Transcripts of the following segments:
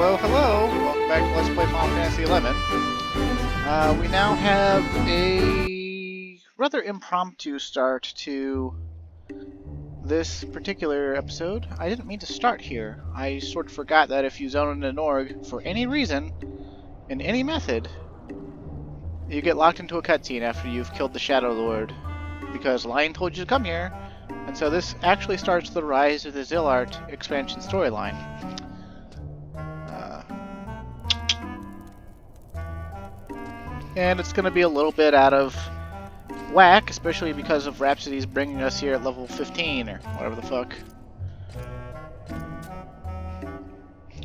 Hello, hello! Welcome back to Let's Play Final Fantasy XI. We now have a rather impromptu start to this particular episode. I didn't mean to start here. I sort of forgot that if you zone into Norg for any reason, in any method, you get locked into a cutscene after you've killed the Shadow Lord, because Lion told you to come here. And so this actually starts the Rise of the Zilart expansion storyline. And it's going to be a little bit out of whack, especially because of Rhapsody's bringing us here at level 15, or whatever the fuck.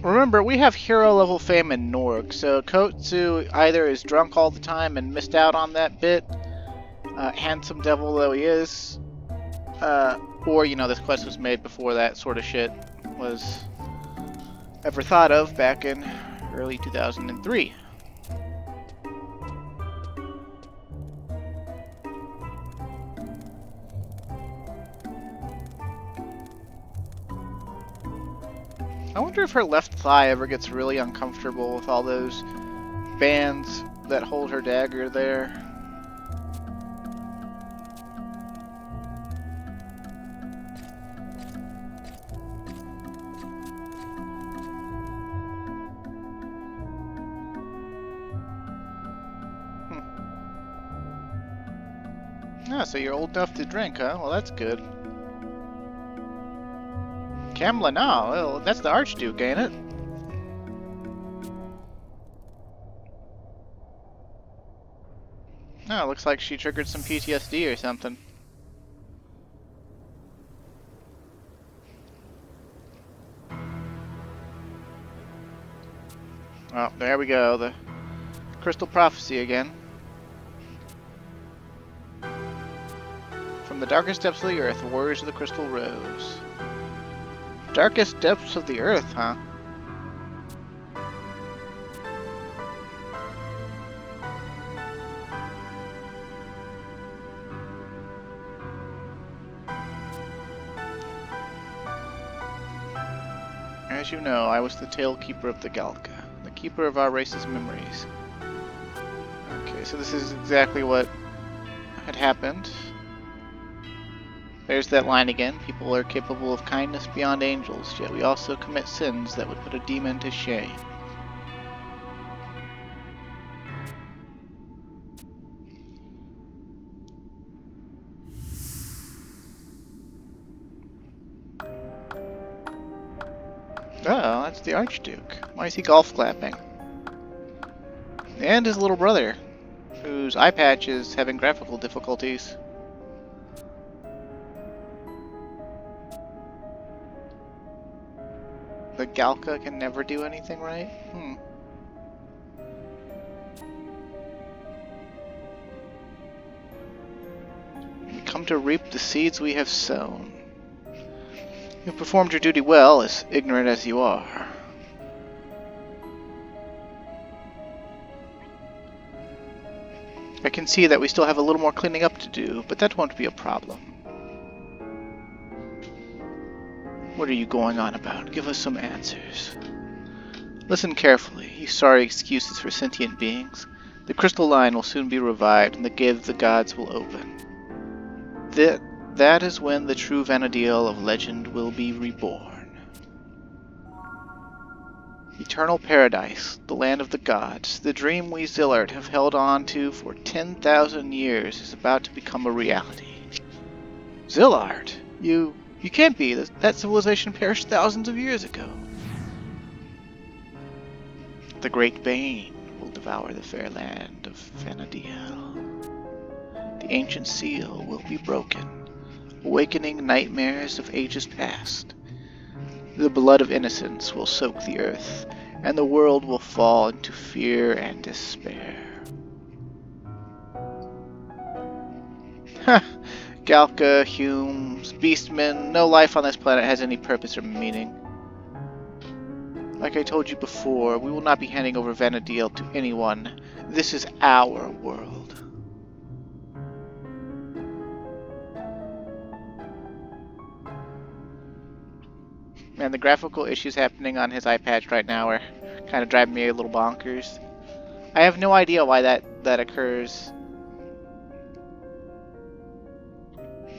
Remember, we have hero level fame in Norg, so Kotsu either is drunk all the time and missed out on that bit, handsome devil though he is, or, you know, this quest was made before that sort of shit was ever thought of back in early 2003. I wonder if her left thigh ever gets really uncomfortable with all those bands that hold her dagger there. Ah, so you're old enough to drink, huh? Well, that's good. Kamla, no. Well, that's the Archduke, ain't it? No, it looks like she triggered some PTSD or something. Oh, there we go. The Crystal Prophecy again. From the darkest depths of the earth, warriors of the Crystal Rose. Darkest depths of the earth, huh? As you know, I was the Tail Keeper of the Galka, the keeper of our race's memories. Okay, so this is exactly what had happened. There's that line again. People are capable of kindness beyond angels, yet we also commit sins that would put a demon to shame. Oh, that's the Archduke. Why is he golf clapping? And his little brother, whose eye patch is having graphical difficulties. The Galka can never do anything right? We come to reap the seeds we have sown. You performed your duty well, as ignorant as you are. I can see that we still have a little more cleaning up to do, but that won't be a problem. What are you going on about? Give us some answers. Listen carefully. You sorry excuses for sentient beings. The crystal line will soon be revived, and the gate of the gods will open. That is when the true Vana'diel of legend will be reborn. Eternal paradise, the land of the gods, the dream we Zilart have held on to for 10,000 years is about to become a reality. Zilart? You can't be. That civilization perished thousands of years ago. The great bane will devour the fair land of Vana'diel. The ancient seal will be broken, awakening nightmares of ages past. The blood of innocence will soak the earth, and the world will fall into fear and despair. Ha! Galka, Humes, Beastmen, no life on this planet has any purpose or meaning. Like I told you before, we will not be handing over Vana'diel to anyone. This is our world. Man, the graphical issues happening on his iPad right now are kind of driving me a little bonkers. I have no idea why that occurs.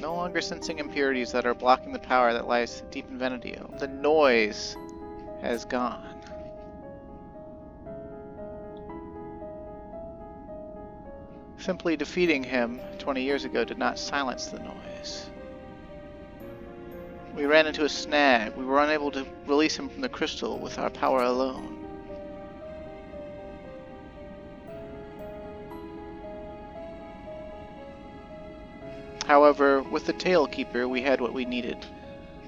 No longer sensing impurities that are blocking the power that lies deep in Venetio. The noise has gone. Simply defeating him 20 years ago did not silence the noise. We ran into a snag. We were unable to release him from the crystal with our power alone. However, with the Tail Keeper, we had what we needed.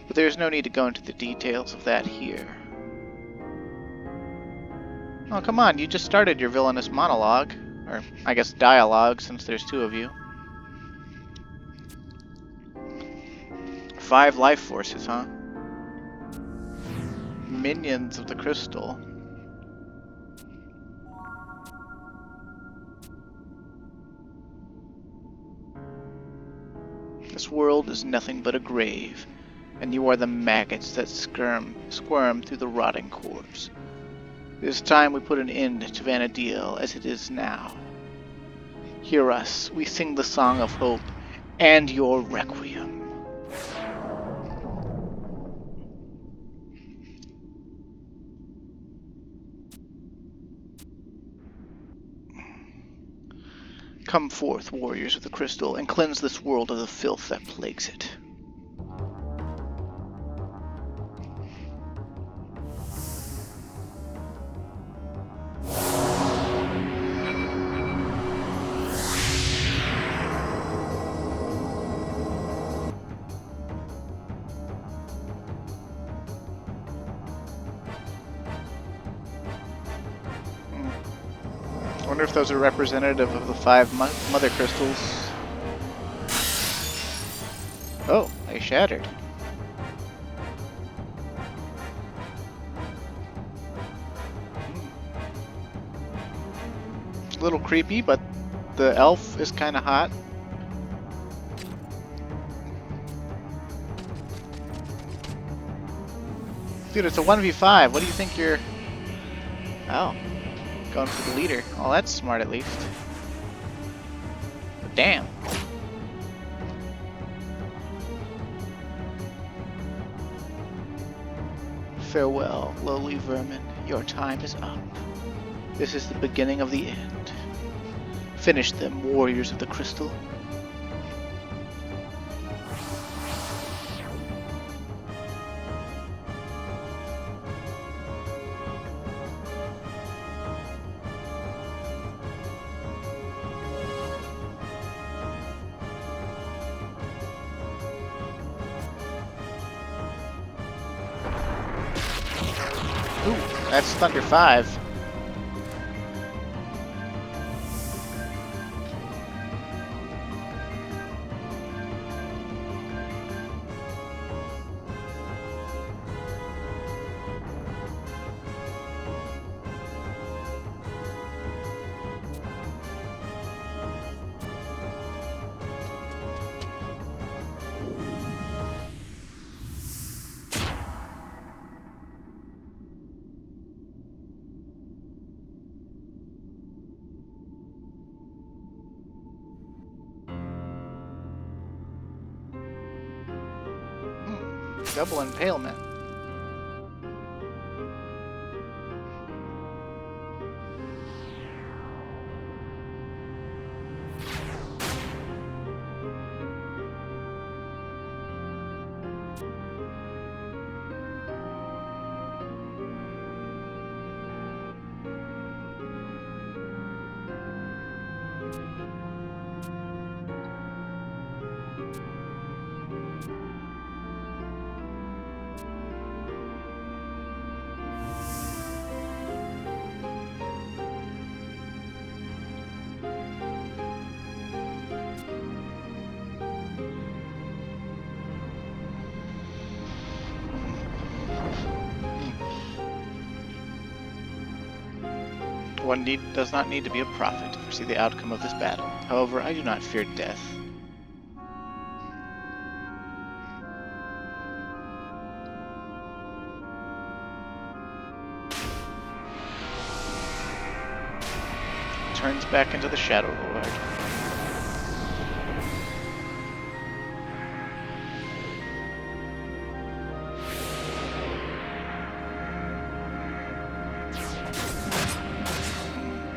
But there is no need to go into the details of that here. Oh, come on, you just started your villainous monologue. Or, I guess, dialogue, since there's two of you. 5 life forces, huh? Minions of the crystal. This world is nothing but a grave, and you are the maggots that squirm through the rotting corpse. It is time we put an end to Vana'diel as it is now. Hear us, we sing the song of hope, and your requiem. Come forth, warriors of the crystal, and cleanse this world of the filth that plagues it. I wonder if those are representative of the 5 mother crystals. Oh, they shattered. A little creepy, but the elf is kind of hot. Dude, it's a 1v5. What do you think you're... Oh. Going for the leader. Oh, that's smart at least. But damn. Farewell, lowly vermin. Your time is up. This is the beginning of the end. Finish them, warriors of the crystal. Ooh, that's Thunder 5. Double impalement. One does not need to be a prophet to foresee the outcome of this battle. However, I do not fear death. turns back into the Shadow Lord.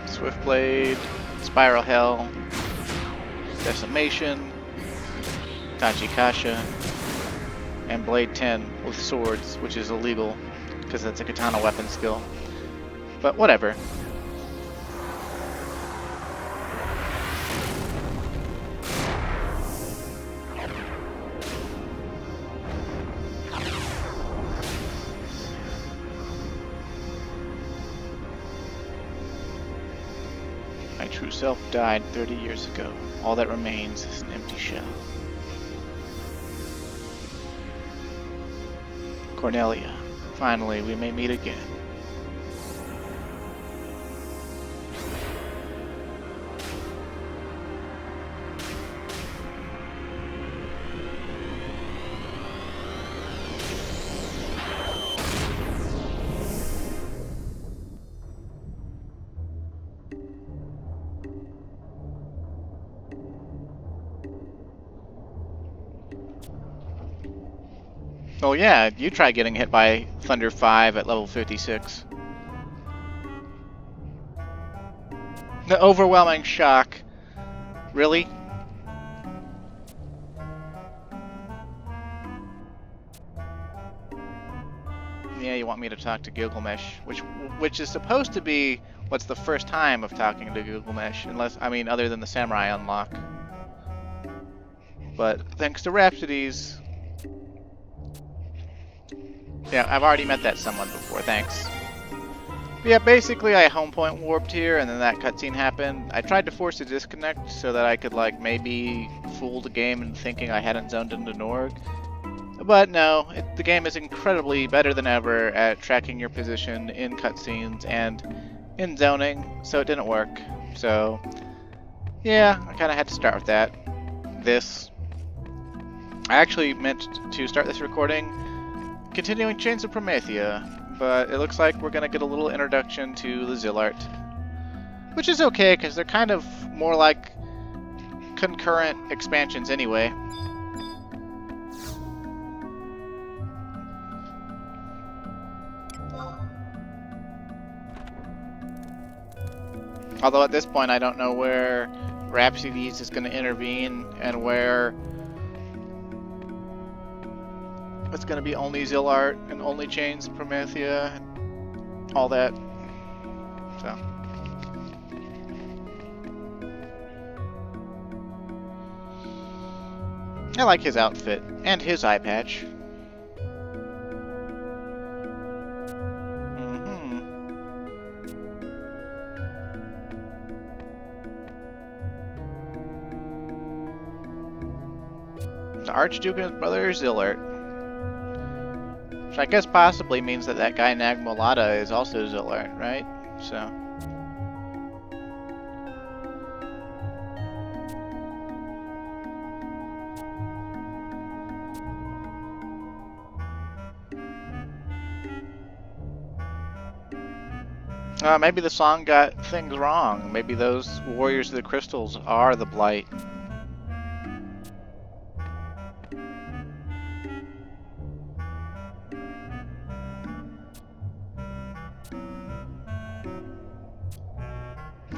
Swiftblade, Spiral Hell, Decimation, Tachikasha, and Blade 10 with swords, which is illegal because that's a katana weapon skill. But whatever. My true self died 30 years ago. All that remains is an empty shell. Cornelia, finally we may meet again. Oh yeah, you try getting hit by Thunder 5 at level 56. The overwhelming shock. Really? Yeah, you want me to talk to Gilgamesh, which is supposed to be what's the first time of talking to Gilgamesh, unless, I mean, other than the Samurai unlock. But thanks to Rhapsodies. Yeah, I've already met that someone before, thanks. But yeah, basically I home point warped here, and then that cutscene happened. I tried to force a disconnect so that I could, like, maybe fool the game into thinking I hadn't zoned into Norg. But no, the game is incredibly better than ever at tracking your position in cutscenes and in zoning, so it didn't work. So, yeah, I kind of had to start with that. I actually meant to start this recording continuing Chains of Promethea, but it looks like we're going to get a little introduction to the Zilart. Which is okay, because they're kind of more like concurrent expansions anyway. Although at this point I don't know where Rhapsodies is going to intervene and where it's going to be only Zilart and only Chains of Promethea and all that. So. I like his outfit and his eye patch. The Archduke and his brother Zilart. Which I guess possibly means that that guy Nag'molada is also Zilart, right? So. Maybe the song got things wrong. Maybe those Warriors of the Crystals are the Blight.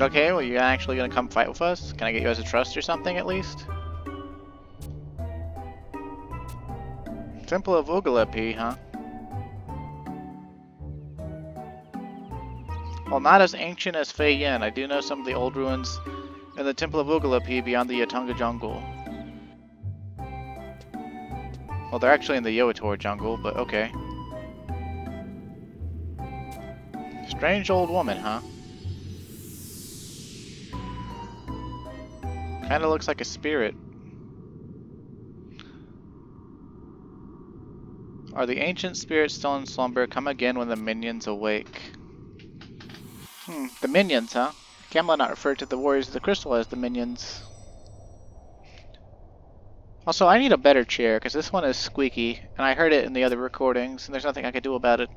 Okay, well, you're actually gonna come fight with us? Can I get you as a trust or something, at least? Temple of Ugalapi, huh? While not as ancient as Fei Yin, I do know some of the old ruins in the Temple of Ugalapi beyond the Yatunga jungle. Well, they're actually in the Yoator jungle, but okay. Strange old woman, huh? Kinda looks like a spirit. Are the ancient spirits still in slumber? Come again when the minions awake. The minions, huh? Gamla not referred to the Warriors of the Crystal as the minions. Also, I need a better chair, because this one is squeaky, and I heard it in the other recordings, and there's nothing I could do about it.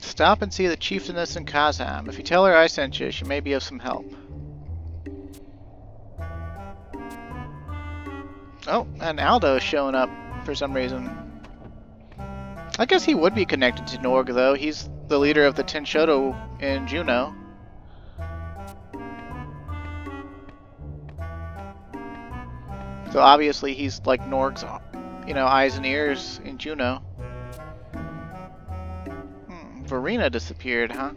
Stop and see the chieftainess in Kazam. If you tell her I sent you, she may be of some help. Oh, and Aldo's showing up for some reason. I guess he would be connected to Norg, though. He's the leader of the Tenshoto in Juno. So obviously he's like Norg's, eyes and ears in Juno. Verena disappeared, huh?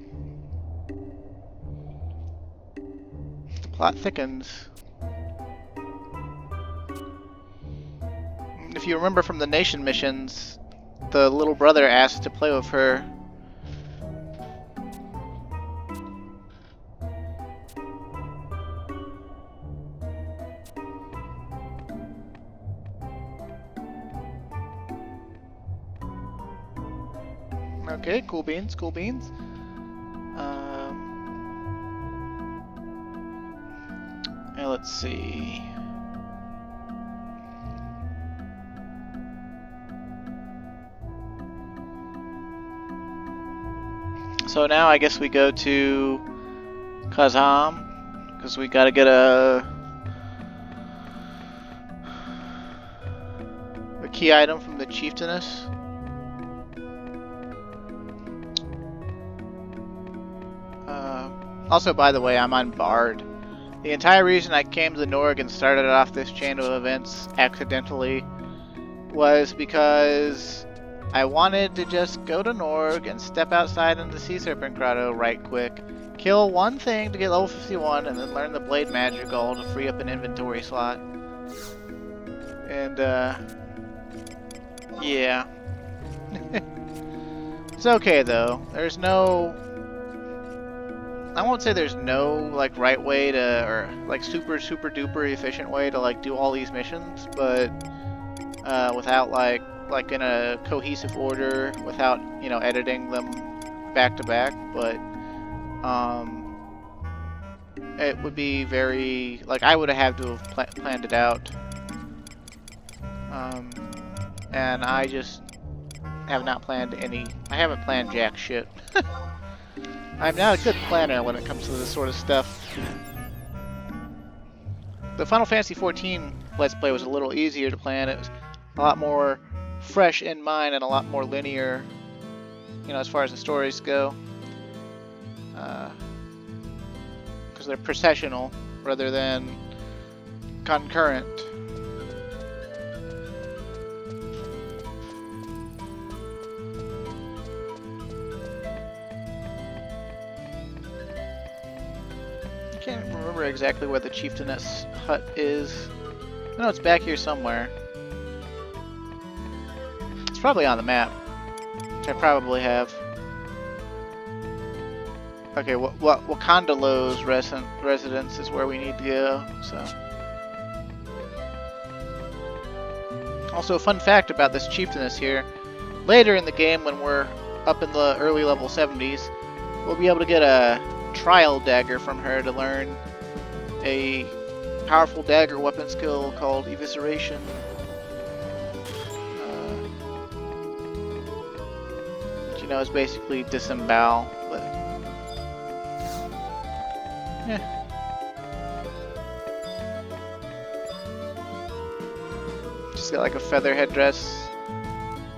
The plot thickens. If you remember from the Nation missions, the little brother asked to play with her. Okay, cool beans, cool beans. And let's see. So now I guess we go to Kazam, because we gotta get a key item from the chieftainess. Also, by the way, I'm on Bard. The entire reason I came to the Norg and started off this chain of events accidentally was because I wanted to just go to Norg and step outside into the Sea Serpent Grotto right quick, kill one thing to get level 51, and then learn the Blade Magical to free up an inventory slot. And, yeah. It's okay, though. There's no... I won't say there's no, like, right way to, or, like, super duper efficient way to, like, do all these missions, but, without, like in a cohesive order, without, editing them back to back, but, it would be very, like, I would have had to have planned it out, and I just have not planned I haven't planned jack shit. I'm not a good planner when it comes to this sort of stuff. The Final Fantasy XIV Let's Play was a little easier to plan. It was a lot more fresh in mind and a lot more linear, as far as the stories go. Because they're processional rather than concurrent. I can't remember exactly where the chieftainess hut is. I know it's back here somewhere. It's probably on the map, which I probably have. Okay, Wakandalo's residence is where we need to go. So, also a fun fact about this chieftainess here: later in the game, when we're up in the early level 70s, we'll be able to get a trial dagger from her to learn a powerful dagger weapon skill called Evisceration. Which, is basically disembowel, but just got like a feather headdress.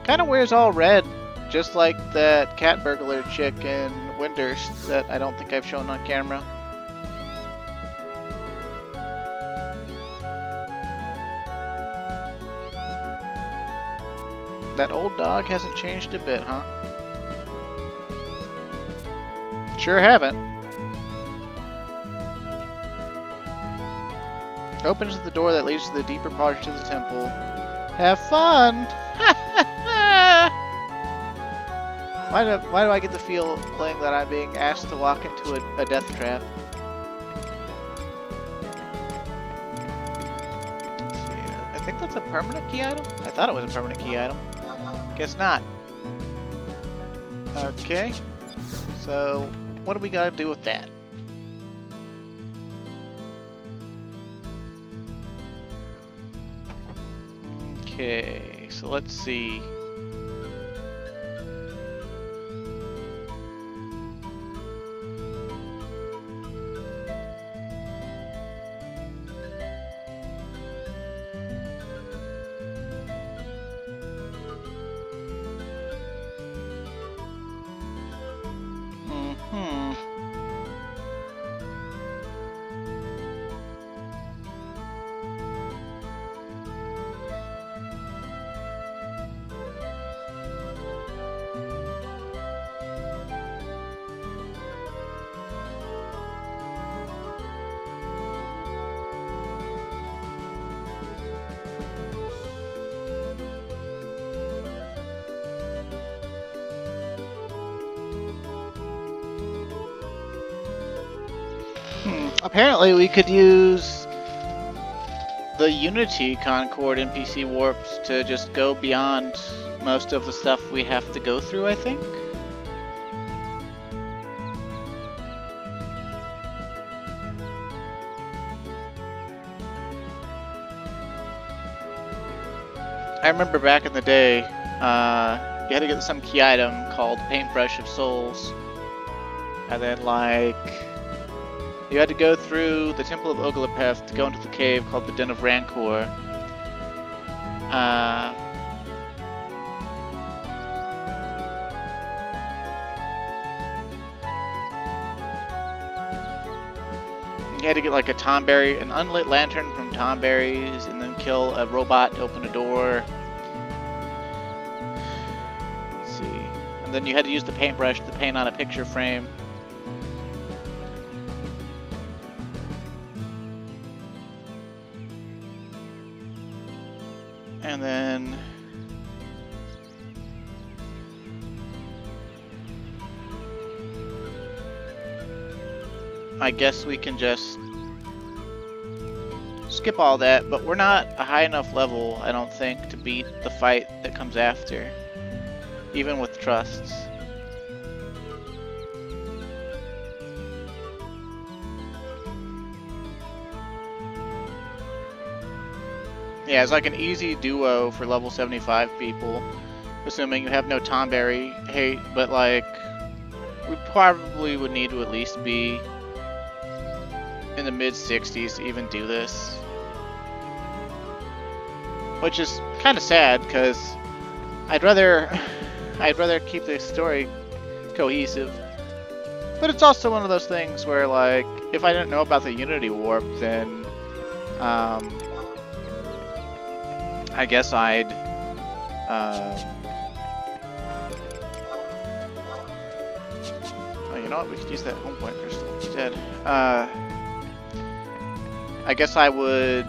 Kind of wears all red, just like that cat burglar chick in Windurst that I don't think I've shown on camera. That old dog hasn't changed a bit, huh? Sure haven't. Opens the door that leads to the deeper parts of the temple. Have fun! Why do I get the feeling that I'm being asked to walk into a death trap? Let's see, I think that's a permanent key item? I thought it was a permanent key item. Guess not. Okay. So, what do we gotta do with that? Okay, so let's see. Apparently we could use the Unity Concord NPC warps to just go beyond most of the stuff we have to go through, I think. I remember back in the day, you had to get some key item called Paintbrush of Souls. And then, like, you had to go through the Temple of Oglopeth to go into the cave called the Den of Rancor. You had to get like a Tomberry, an unlit lantern from Tomberries, and then kill a robot to open a door. Let's see. And then you had to use the paintbrush to paint on a picture frame. And then I guess we can just skip all that, but we're not a high enough level, I don't think, to beat the fight that comes after, even with trusts. Yeah, it's like an easy duo for level 75 people, assuming you have no Tomberry hate, but like, we probably would need to at least be in the mid-60s to even do this. Which is kind of sad, because I'd rather keep the story cohesive. But it's also one of those things where, like, if I didn't know about the Unity Warp, then I guess I'd oh, you know what? We could use that home point crystal instead. I guess I would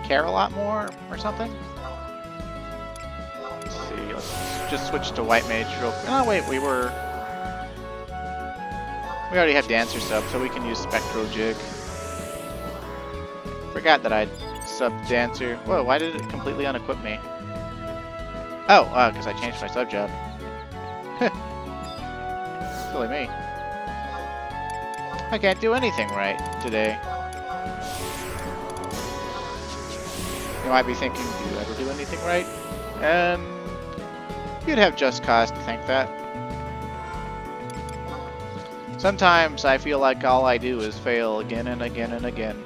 care a lot more or something. Let's see. Let's just switch to White Mage real quick. Oh wait, we already have Dancer sub, so we can use Spectro Jig. Forgot that I'd sub Dancer. Whoa, why did it completely unequip me? Oh, because I changed my sub job. Silly me. I can't do anything right today. You might be thinking, do you ever do anything right? And you'd have just cause to think that. Sometimes I feel like all I do is fail again and again and again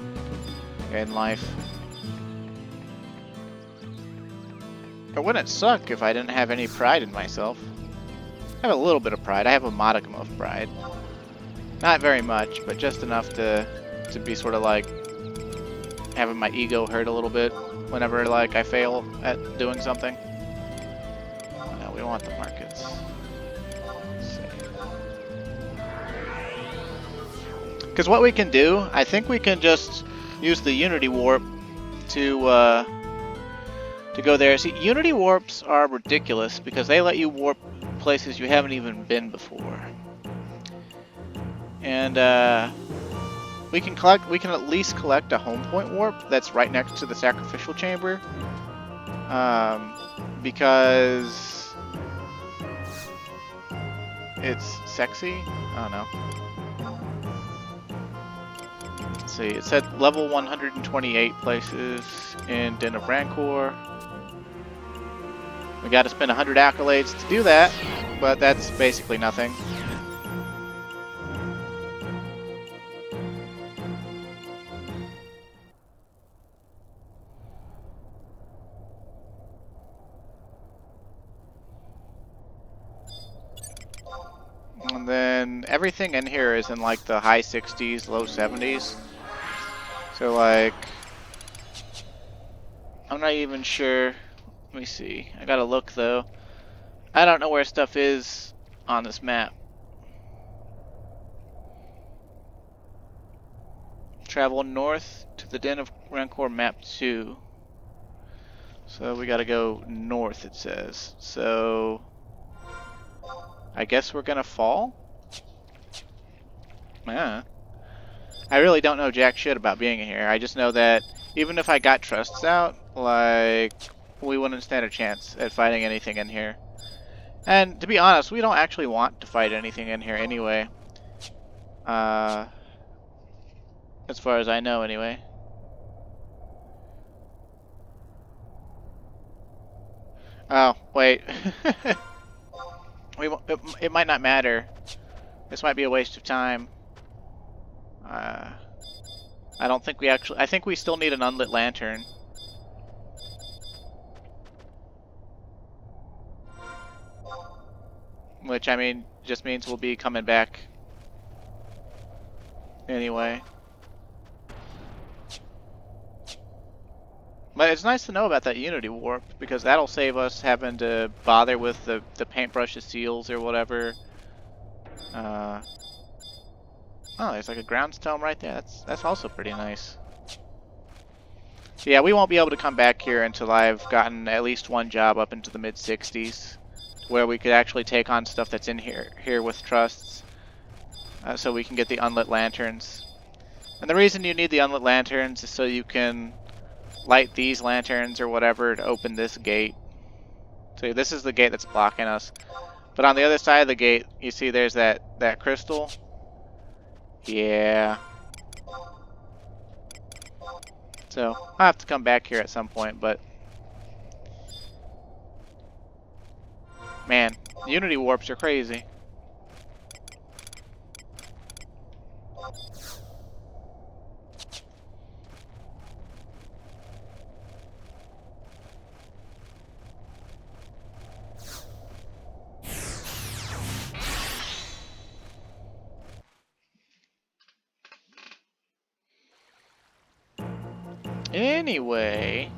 in life. It wouldn't suck if I didn't have any pride in myself. I have a little bit of pride. I have a modicum of pride. Not very much, but just enough to be sort of like having my ego hurt a little bit whenever like I fail at doing something. No, we want the markets. Let's see. Because what we can do, I think we can just use the Unity Warp to go there. See, Unity Warps are ridiculous because they let you warp places you haven't even been before. And we can at least collect a home point warp that's right next to the sacrificial chamber, because it's sexy. I don't know. Let's see. It said level 128 places in Den of Rancor. We got to spend 100 accolades to do that, but that's basically nothing. And then everything in here is in like the high 60s, low 70s. So like, I'm not even sure. Let me see. I gotta look though. I don't know where stuff is on this map. Travel north to the Den of Rancor map 2. So we gotta go north, it says. So I guess we're gonna fall? Yeah. I really don't know jack shit about being here. I just know that even if I got trusts out, like, we wouldn't stand a chance at fighting anything in here. And to be honest, we don't actually want to fight anything in here anyway. As far as I know anyway. Oh, wait. It might not matter. This might be a waste of time. I don't think we actually... I think we still need an unlit lantern. Which, I mean, just means we'll be coming back anyway. But it's nice to know about that Unity Warp, because that'll save us having to bother with the paintbrushes seals or whatever. Oh, there's like a groundstone right there. That's also pretty nice. So yeah, we won't be able to come back here until I've gotten at least one job up into the mid-60s, where we could actually take on stuff that's in here with trusts, so we can get the unlit lanterns. And the reason you need the unlit lanterns is so you can light these lanterns or whatever to open this gate. So this is the gate that's blocking us. But on the other side of the gate, you see there's that crystal. Yeah. So I'll have to come back here at some point, but man, Unity warps are crazy. Anyway,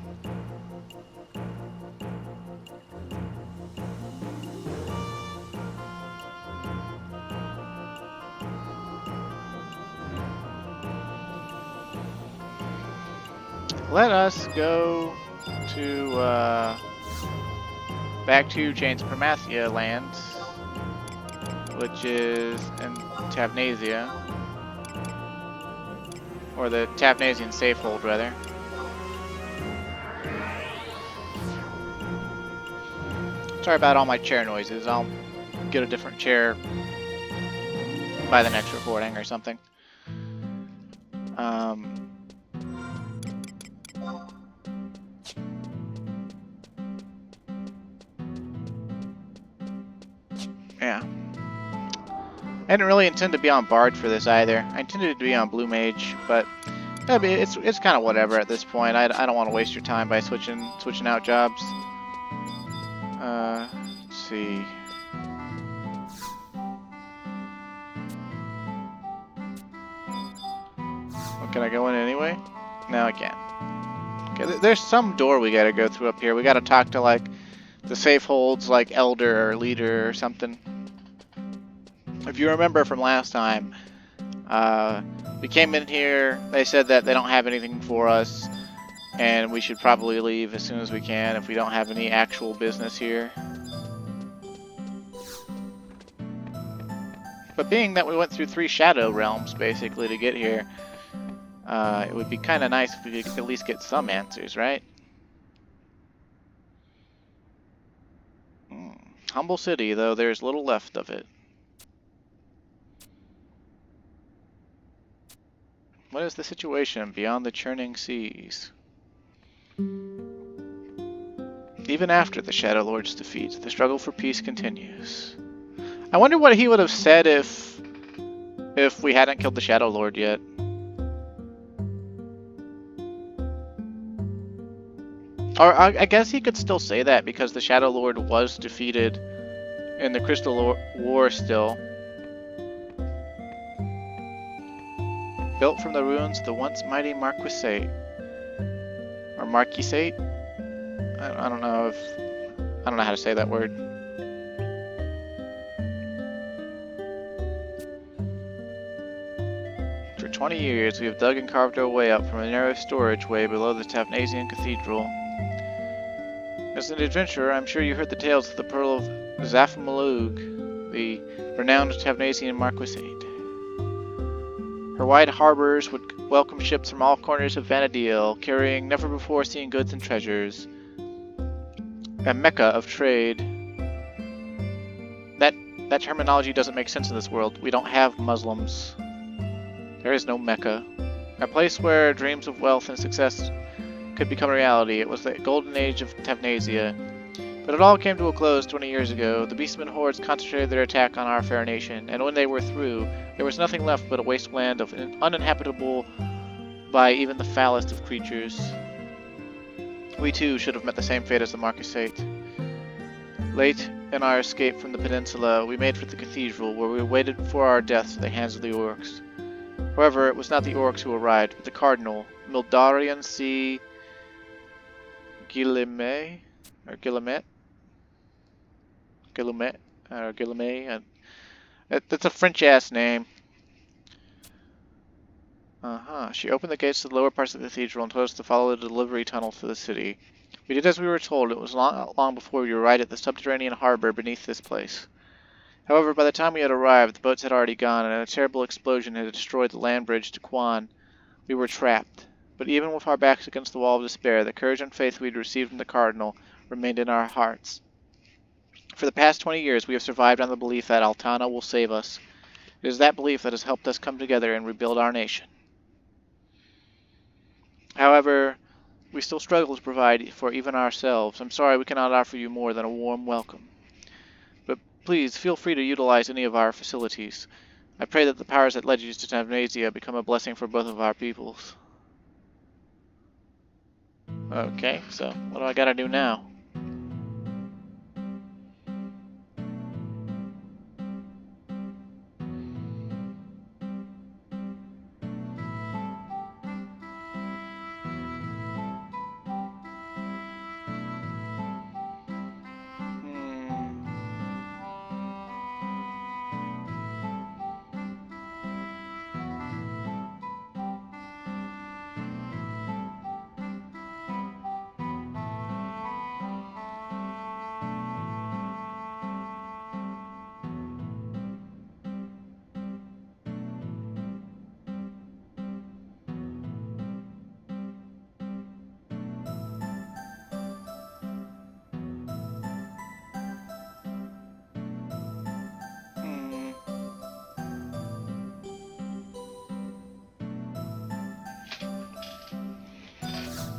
let us go to back to Chains of Promathia land, which is in Tavnasia, or the Tavnasian safehold rather. Sorry about all my chair noises. I'll get a different chair by the next recording or something. Yeah. I didn't really intend to be on Bard for this either. I intended to be on Blue Mage, but it's kind of whatever at this point. I don't want to waste your time by switching out jobs. Let's see. Well, can I go in anyway? No, I can't. Okay, there's some door we gotta go through up here. We gotta talk to, like, the safe holds, like, elder or leader or something. If you remember from last time, we came in here, they said that they don't have anything for us, and we should probably leave as soon as we can if we don't have any actual business here. But being that we went through 3 Shadow Realms, basically, to get here, it would be kind of nice if we could at least get some answers, right? Humble city, though there's little left of it. What is the situation beyond the churning seas? Even after the Shadow Lord's defeat, the struggle for peace continues. I wonder what he would have said if we hadn't killed the Shadow Lord yet. Or I guess he could still say that because the Shadow Lord was defeated in the Crystal War still. Built from the ruins of the once mighty Marquisate. Or Marquisate? I don't know how to say that word. For 20 years, we have dug and carved our way up from a narrow storage way below the Tavnasian Cathedral. As an adventurer, I'm sure you heard the tales of the Pearl of Zafmalug, the renowned Tavnasian Marquisate. Her wide harbors would welcome ships from all corners of Vanadil, carrying never-before-seen goods and treasures. A mecca of trade. That terminology doesn't make sense in this world. We don't have Muslims. There is no Mecca. A place where dreams of wealth and success could become a reality. It was the golden age of Tavnasia. But it all came to a close 20 years ago. The beastmen hordes concentrated their attack on our fair nation, and when they were through, there was nothing left but a wasteland of uninhabitable by even the foulest of creatures. We too should have met the same fate as the Marquisate. Late in our escape from the peninsula, we made for the cathedral, where we waited for our deaths at the hands of the orcs. However, it was not the orcs who arrived, but the cardinal, Mildarian C. Guillemet, or Guillemet? Guillemet, or Guillemet. That's a French-ass name. She opened the gates to the lower parts of the cathedral and told us to follow the delivery tunnel to the city. We did as we were told. It was long before we arrived at the subterranean harbor beneath this place. However, by the time we had arrived, the boats had already gone, and a terrible explosion had destroyed the land bridge to Quan. We were trapped. But even with our backs against the wall of despair, the courage and faith we had received from the Cardinal remained in our hearts. For the past 20 years, we have survived on the belief that Altana will save us. It is that belief that has helped us come together and rebuild our nation. However, we still struggle to provide for even ourselves. I'm sorry we cannot offer you more than a warm welcome. But please, feel free to utilize any of our facilities. I pray that the powers that led you to Tavnasia become a blessing for both of our peoples. Okay, so what do I gotta do now?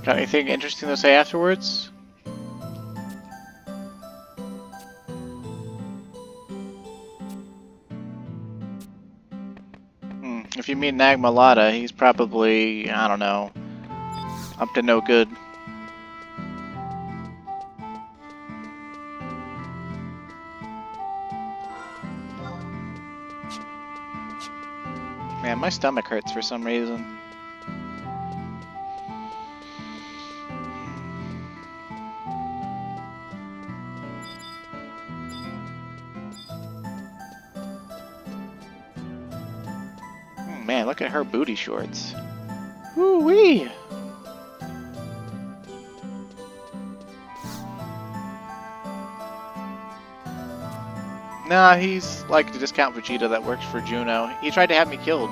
Got anything interesting to say afterwards? If you meet Nag'molada, he's probably, I don't know, up to no good. Man, my stomach hurts for some reason. Man, look at her booty shorts. Woo-wee! Nah, he's like the discount Vegeta that works for Juno. He tried to have me killed.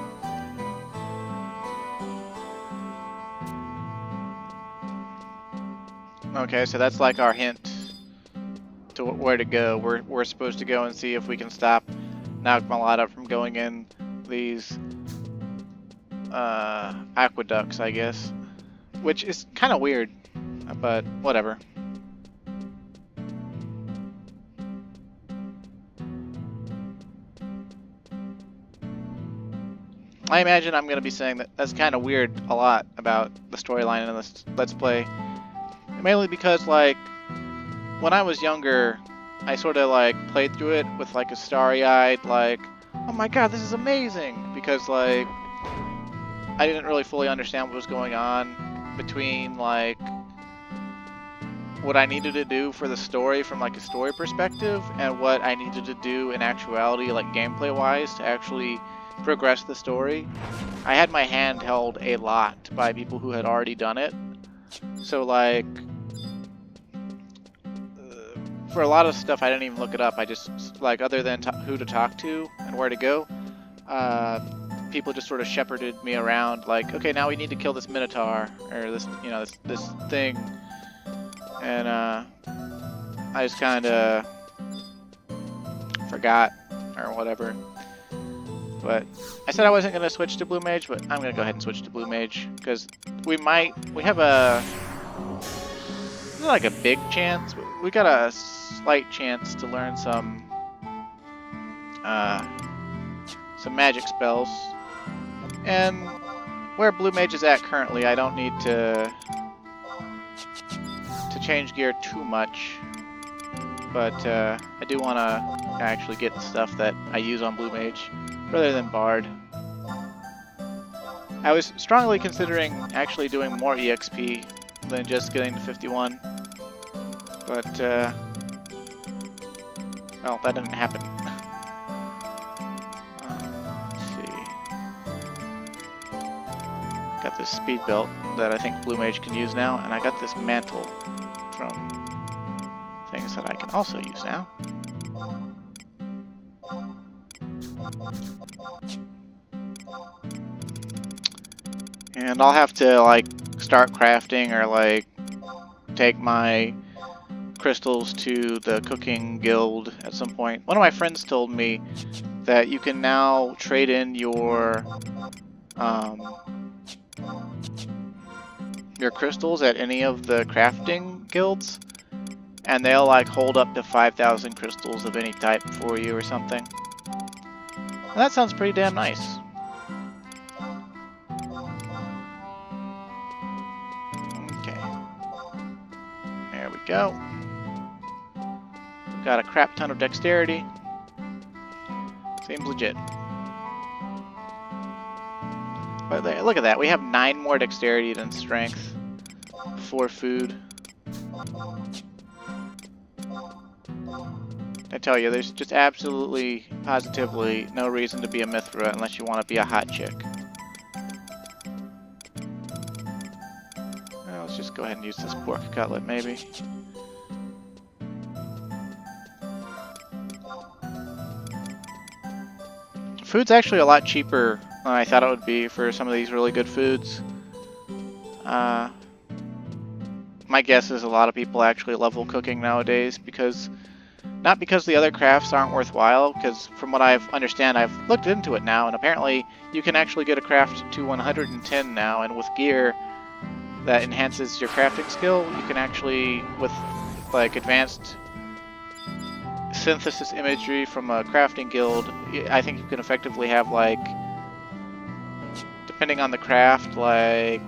Okay, so that's like our hint to where to go. We're supposed to go and see if we can stop Nag'molada from going in these aqueducts, I guess. Which is kind of weird, but whatever. I imagine I'm going to be saying that that's kind of weird a lot about the storyline in this Let's Play. Mainly because, like, when I was younger, I sort of, like, played through it with, like, a starry-eyed, like, oh my god, this is amazing! Because, like, I didn't really fully understand what was going on between, like, what I needed to do for the story from, like, a story perspective and what I needed to do in actuality, like, gameplay-wise to actually progress the story. I had my hand held a lot by people who had already done it. So, like, for a lot of stuff, I didn't even look it up. I just, like, other than who to talk to and where to go, people just sort of shepherded me around, like, okay, now we need to kill this Minotaur, or this, you know, this thing, and I just kind of forgot, or whatever. But I said I wasn't going to switch to Blue Mage, but I'm going to go ahead and switch to Blue Mage, because we have a, not like a big chance, but we got a slight chance to learn some magic spells. And where Blue Mage is at currently, I don't need to change gear too much. But I do want to actually get the stuff that I use on Blue Mage, rather than Bard. I was strongly considering actually doing more EXP than just getting to 51. But, well, that didn't happen. Got this speed belt that I think Blue Mage can use now, and I got this mantle from things that I can also use now. And I'll have to, like, start crafting or, like, take my crystals to the cooking guild at some point. One of my friends told me that you can now trade in your crystals at any of the crafting guilds, and they'll like hold up to 5,000 crystals of any type for you or something. And that sounds pretty damn nice. Okay. There we go. We've got a crap ton of dexterity. Seems legit. But there, look at that. We have 9 more dexterity than strength for food. I tell you, there's just absolutely, positively no reason to be a Mithra unless you want to be a hot chick. Well, let's just go ahead and use this pork cutlet, maybe. Food's actually a lot cheaper than I thought it would be for some of these really good foods. My guess is a lot of people actually level cooking nowadays because, not because the other crafts aren't worthwhile, because from what I understand, I've looked into it now, and apparently you can actually get a craft to 110 now, and with gear that enhances your crafting skill, you can actually, with like advanced synthesis imagery from a crafting guild, I think you can effectively have, like, depending on the craft, like,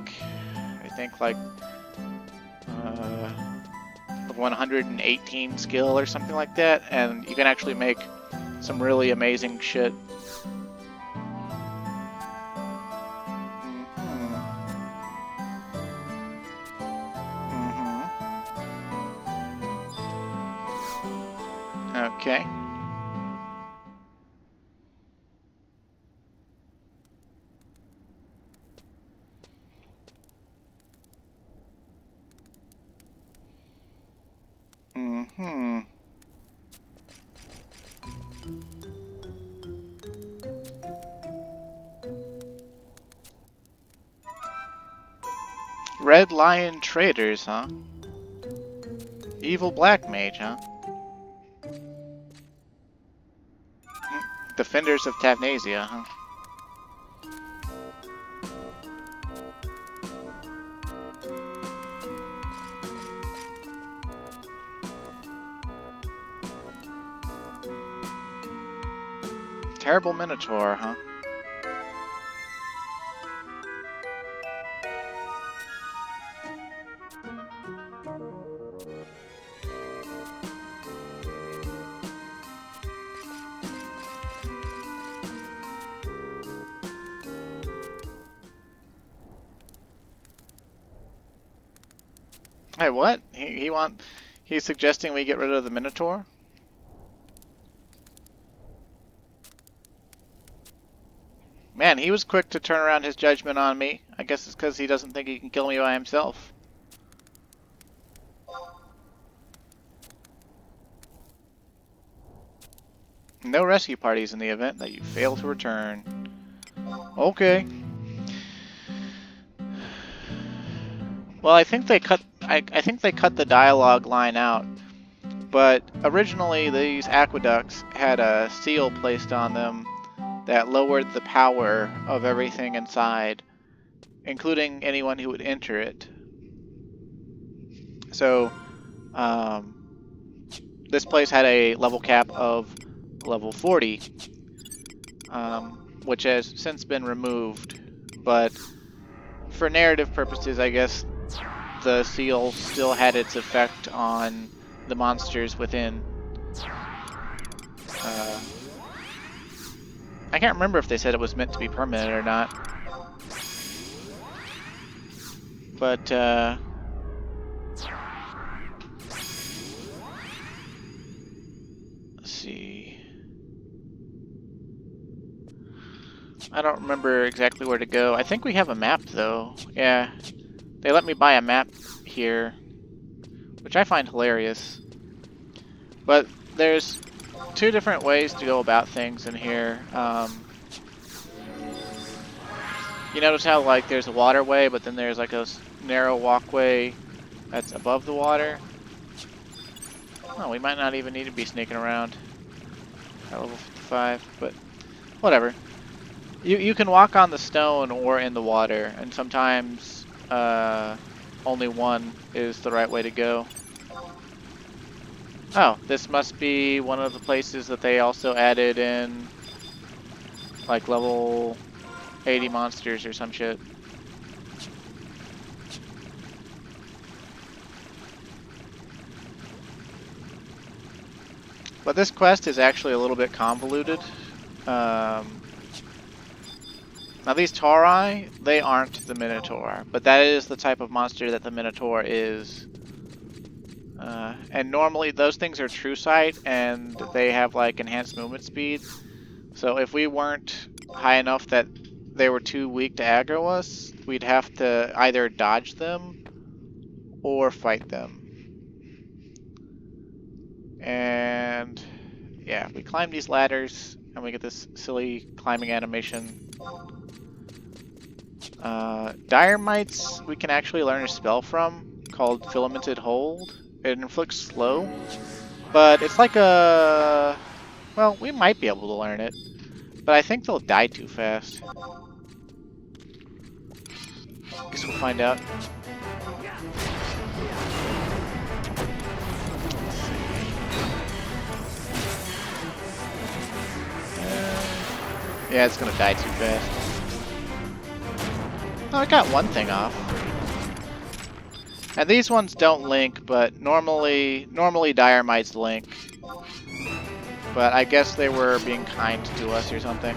I think like 118 skill or something like that, and you can actually make some really amazing shit. Okay. Red Lion Traders, huh? Evil Black Mage, huh? Defenders of Tavnasia, huh? Terrible Minotaur, huh? Hey, what? He's suggesting we get rid of the Minotaur? Man, he was quick to turn around his judgment on me. I guess it's because he doesn't think he can kill me by himself. No rescue parties in the event that you fail to return. Okay. Well, I think they cut. I think they cut the dialogue line out. But originally, these aqueducts had a seal placed on them that lowered the power of everything inside, including anyone who would enter it. So, this place had a level cap of level 40, which has since been removed. But for narrative purposes, I guess the seal still had its effect on the monsters within. I can't remember if they said it was meant to be permanent or not. But, let's see. I don't remember exactly where to go. I think we have a map, though. Yeah. They let me buy a map here, which I find hilarious. But there's two different ways to go about things in here. You notice how, like, there's a waterway, but then there's, like, a narrow walkway that's above the water? Oh, we might not even need to be sneaking around at level 55, but whatever. You can walk on the stone or in the water, and sometimes only one is the right way to go. Oh, this must be one of the places that they also added in, like, level 80 monsters or some shit. But this quest is actually a little bit convoluted. Now these Tauri, they aren't the Minotaur, but that is the type of monster that the Minotaur is. And normally those things are true sight, and they have like enhanced movement speed. So if we weren't high enough that they were too weak to aggro us, we'd have to either dodge them or fight them. And yeah, we climb these ladders and we get this silly climbing animation. Dire Mites we can actually learn a spell from called Filamented Hold. It inflicts slow, but it's like a... well, we might be able to learn it, but I think they'll die too fast. Guess we'll find out. Yeah, it's gonna die too fast. Oh, I got one thing off. And these ones don't link, but normally Dire Mites link. But I guess they were being kind to us or something.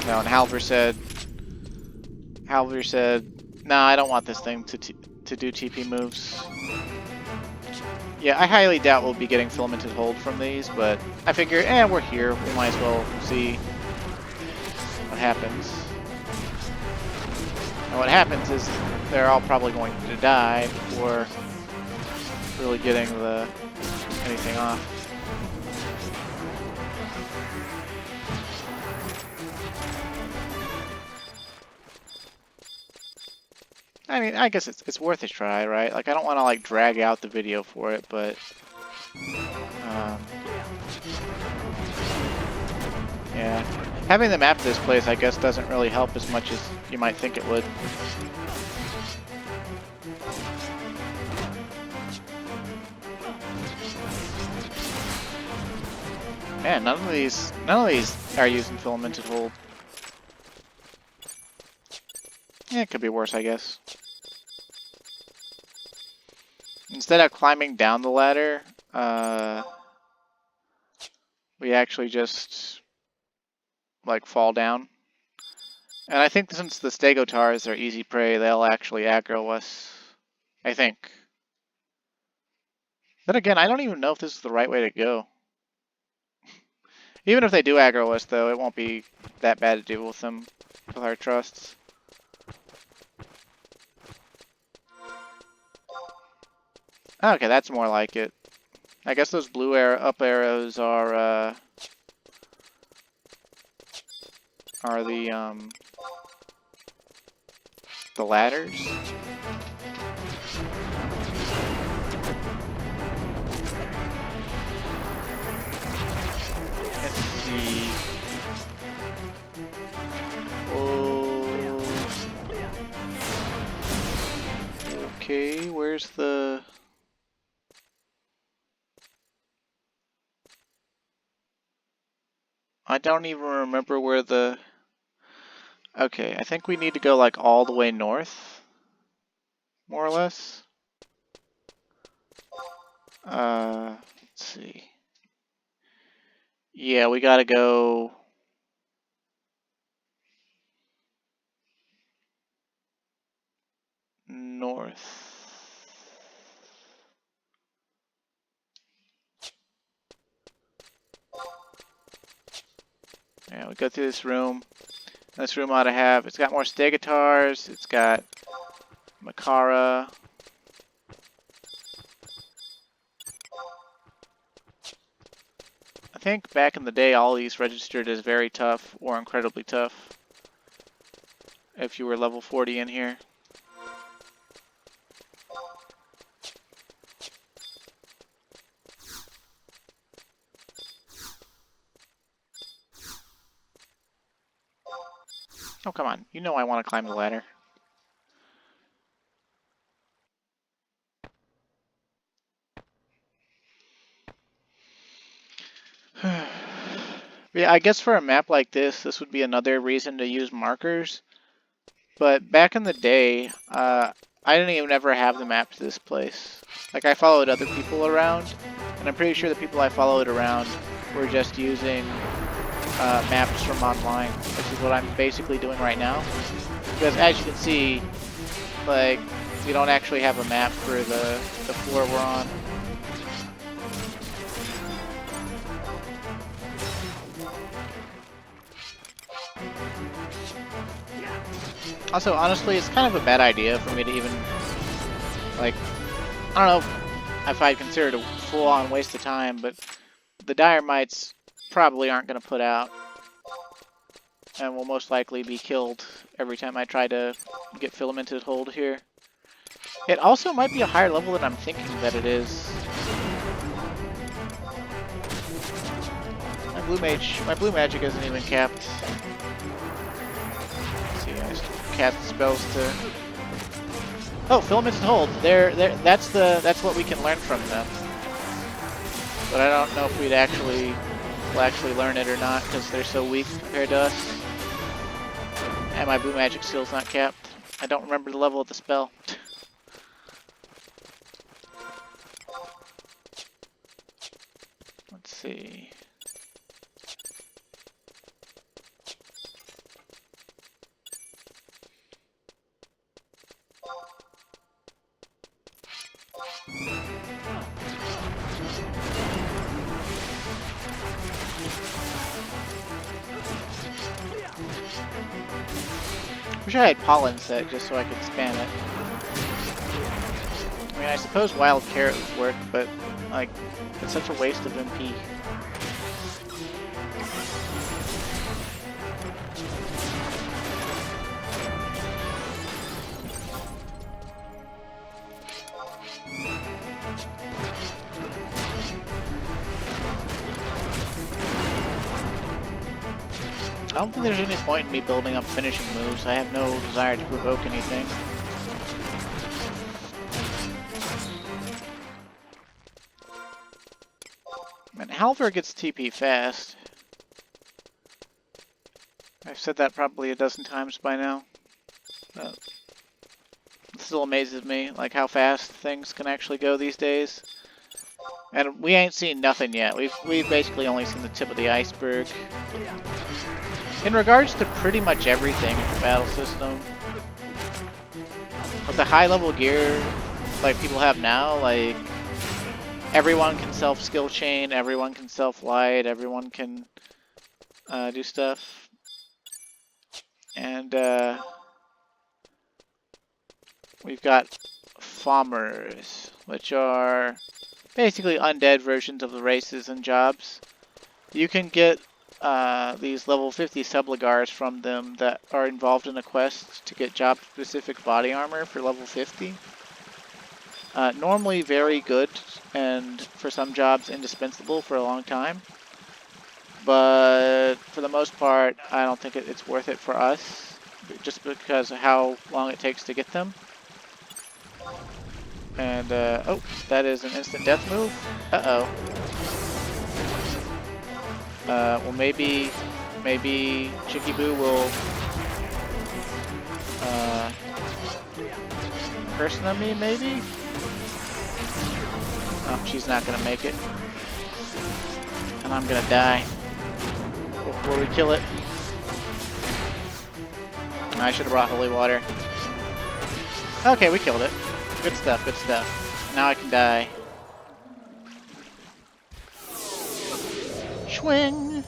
No, and Halver said, nah, I don't want this thing to do TP moves. Yeah, I highly doubt we'll be getting Filamented Hold from these, but I figure, we're here. We might as well see what happens. And what happens is they're all probably going to die before really getting anything off. I mean, I guess it's worth a try, right? Like, I don't want to like drag out the video for it, but yeah, having the map to this place, I guess, doesn't really help as much as you might think it would. Man, none of these are using Filamented Hold. Yeah, it could be worse, I guess. Instead of climbing down the ladder, we actually just like fall down. And I think since the Stegotars are easy prey, they'll actually aggro us. I think. Then again, I don't even know if this is the right way to go. Even if they do aggro us, though, it won't be that bad to deal with them with our trusts. Okay, that's more like it. I guess those blue up arrows are are the ladders. Let's see. Oh. Okay, where's the... I don't even remember where the... Okay, I think we need to go like all the way north, more or less. Let's see. Yeah, we gotta go north. Yeah, we go through this room. This room ought to have, it's got more stegatars, it's got Makara. I think back in the day all these registered as very tough or incredibly tough if you were level 40 in here. Oh, come on. You know I want to climb the ladder. Yeah, I guess for a map like this would be another reason to use markers. But back in the day, I didn't even ever have the map to this place. Like, I followed other people around, and I'm pretty sure the people I followed around were just using maps from online, which is what I'm basically doing right now. Because as you can see, like, we don't actually have a map for the floor we're on. Also, honestly, it's kind of a bad idea for me to even, like, I don't know if I'd consider it a full-on waste of time, but the dire mites probably aren't going to put out, and will most likely be killed every time I try to get filamented hold here. It also might be a higher level than I'm thinking that it is. My blue magic isn't even capped. Let's see, I just cast spells to... Oh, filamented hold. That's what we can learn from them. But I don't know if we'll actually learn it or not, because they're so weak compared to us. And my blue magic skill's not capped. I don't remember the level of the spell. Let's see. Wish I had pollen set just so I could spam it. I mean, I suppose wild carrot would work, but like, it's such a waste of MP. I don't think there's any point in me building up finishing moves. I have no desire to provoke anything. Man, Halver gets TP fast. I've said that probably a dozen times by now. But it still amazes me, like how fast things can actually go these days. And we ain't seen nothing yet. We've basically only seen the tip of the iceberg. In regards to pretty much everything in the battle system, with the high level gear like people have now, like everyone can self-skill chain, everyone can self-light, everyone can do stuff. And we've got Fommers, which are basically undead versions of the races and jobs. You can get these level 50 sublagars from them that are involved in a quest to get job-specific body armor for level 50. Normally very good, and for some jobs indispensable for a long time. But for the most part, I don't think it's worth it for us, just because of how long it takes to get them. And, oh, that is an instant death move. Uh-oh. Well, maybe Chicky Boo will, person on me, maybe? Oh, she's not gonna make it. And I'm gonna die before we kill it. I should have brought holy water. Okay, we killed it. Good stuff, good stuff. Now I can die. Swing!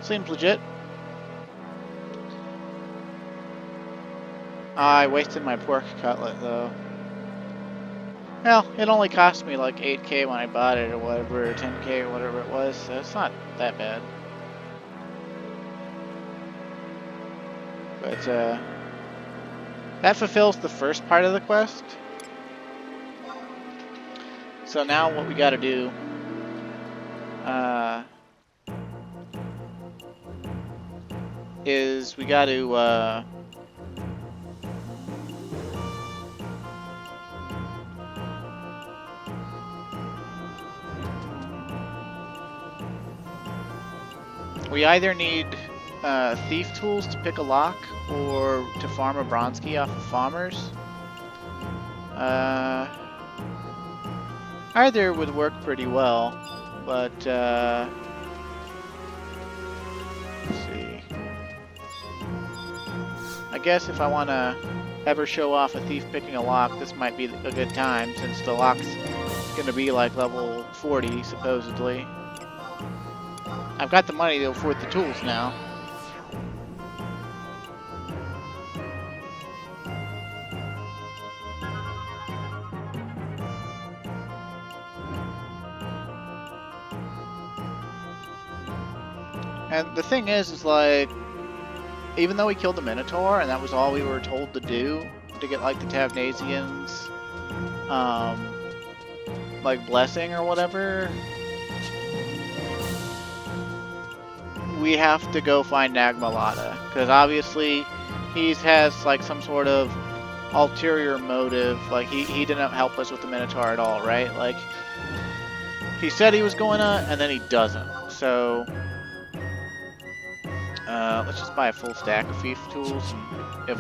Seems legit. I wasted my pork cutlet, though. Well, it only cost me like 8k when I bought it, or whatever, or 10k, or whatever it was, so it's not that bad. But, that fulfills the first part of the quest. So now what we gotta do, is we gotta, we either need thief tools to pick a lock or to farm a bronze key off of farmers. Either would work pretty well, but let's see. I guess if I want to ever show off a thief picking a lock, this might be a good time, since the lock's going to be like level 40 supposedly. I've got the money to afford the tools now. And the thing is like, even though we killed the Minotaur, and that was all we were told to do, to get like the Tavnasian's, like blessing or whatever, we have to go find Nag'molada, because obviously he has like some sort of ulterior motive. Like he didn't help us with the Minotaur at all, right? Like he said he was going to, and then he doesn't. So let's just buy a full stack of thief tools, and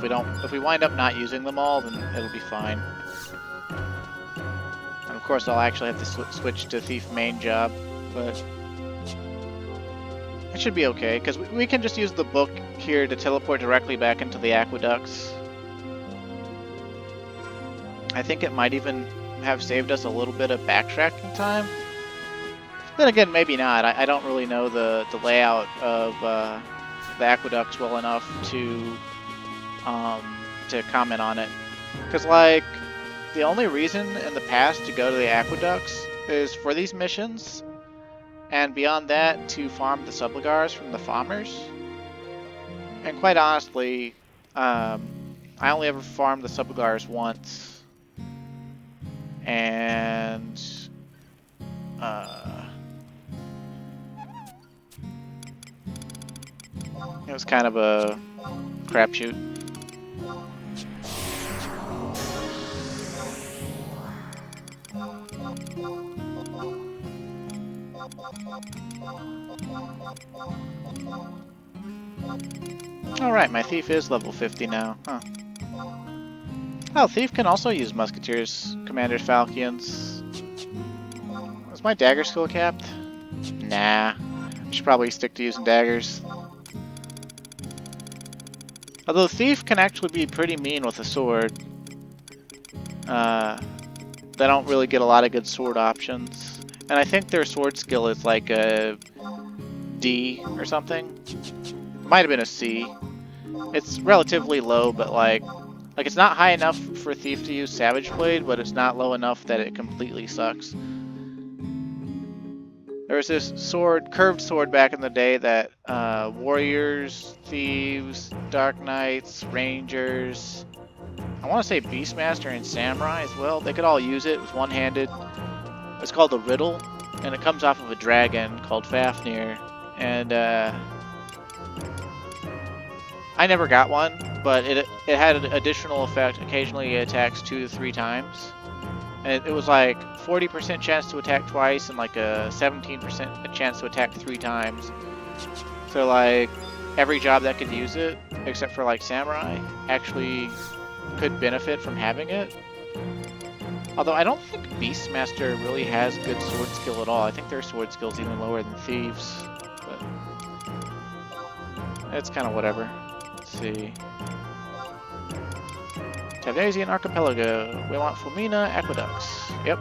if we wind up not using them all, then it'll be fine. And of course I'll actually have to switch to thief main job, but it should be okay, because we can just use the book here to teleport directly back into the Aqueducts. I think it might even have saved us a little bit of backtracking time. Then again, maybe not. I don't really know the layout of the Aqueducts well enough to comment on it. Because, like, the only reason in the past to go to the Aqueducts is for these missions, and beyond that, to farm the sublagars from the farmers. And quite honestly, I only ever farmed the sublagars once, and it was kind of a crapshoot. Alright, my thief is level 50 now, huh. Oh, thief can also use musketeers, commanders, falcons. Was my dagger skill capped? Nah, I should probably stick to using daggers. Although thief can actually be pretty mean with a sword. They don't really get a lot of good sword options. And I think their sword skill is like a D or something. Might have been a C. It's relatively low, but like it's not high enough for thief to use Savage Blade, but it's not low enough that it completely sucks. There was this sword, curved sword back in the day that warriors, thieves, dark knights, rangers, I want to say beastmaster and samurai as well, they could all use it. It was one-handed. It's called the Riddle, and it comes off of a dragon called Fafnir. And I never got one, but it had an additional effect. Occasionally it attacks 2 to 3 times. And it was like 40% chance to attack twice and like a 17% chance to attack 3 times. So like every job that could use it, except for like samurai, actually could benefit from having it. Although I don't think Beastmaster really has good sword skill at all. I think their sword skill is even lower than Thieves. But it's kind of whatever. Let's see. Tavnesian Archipelago. We want Fulmina Aqueducts. Yep.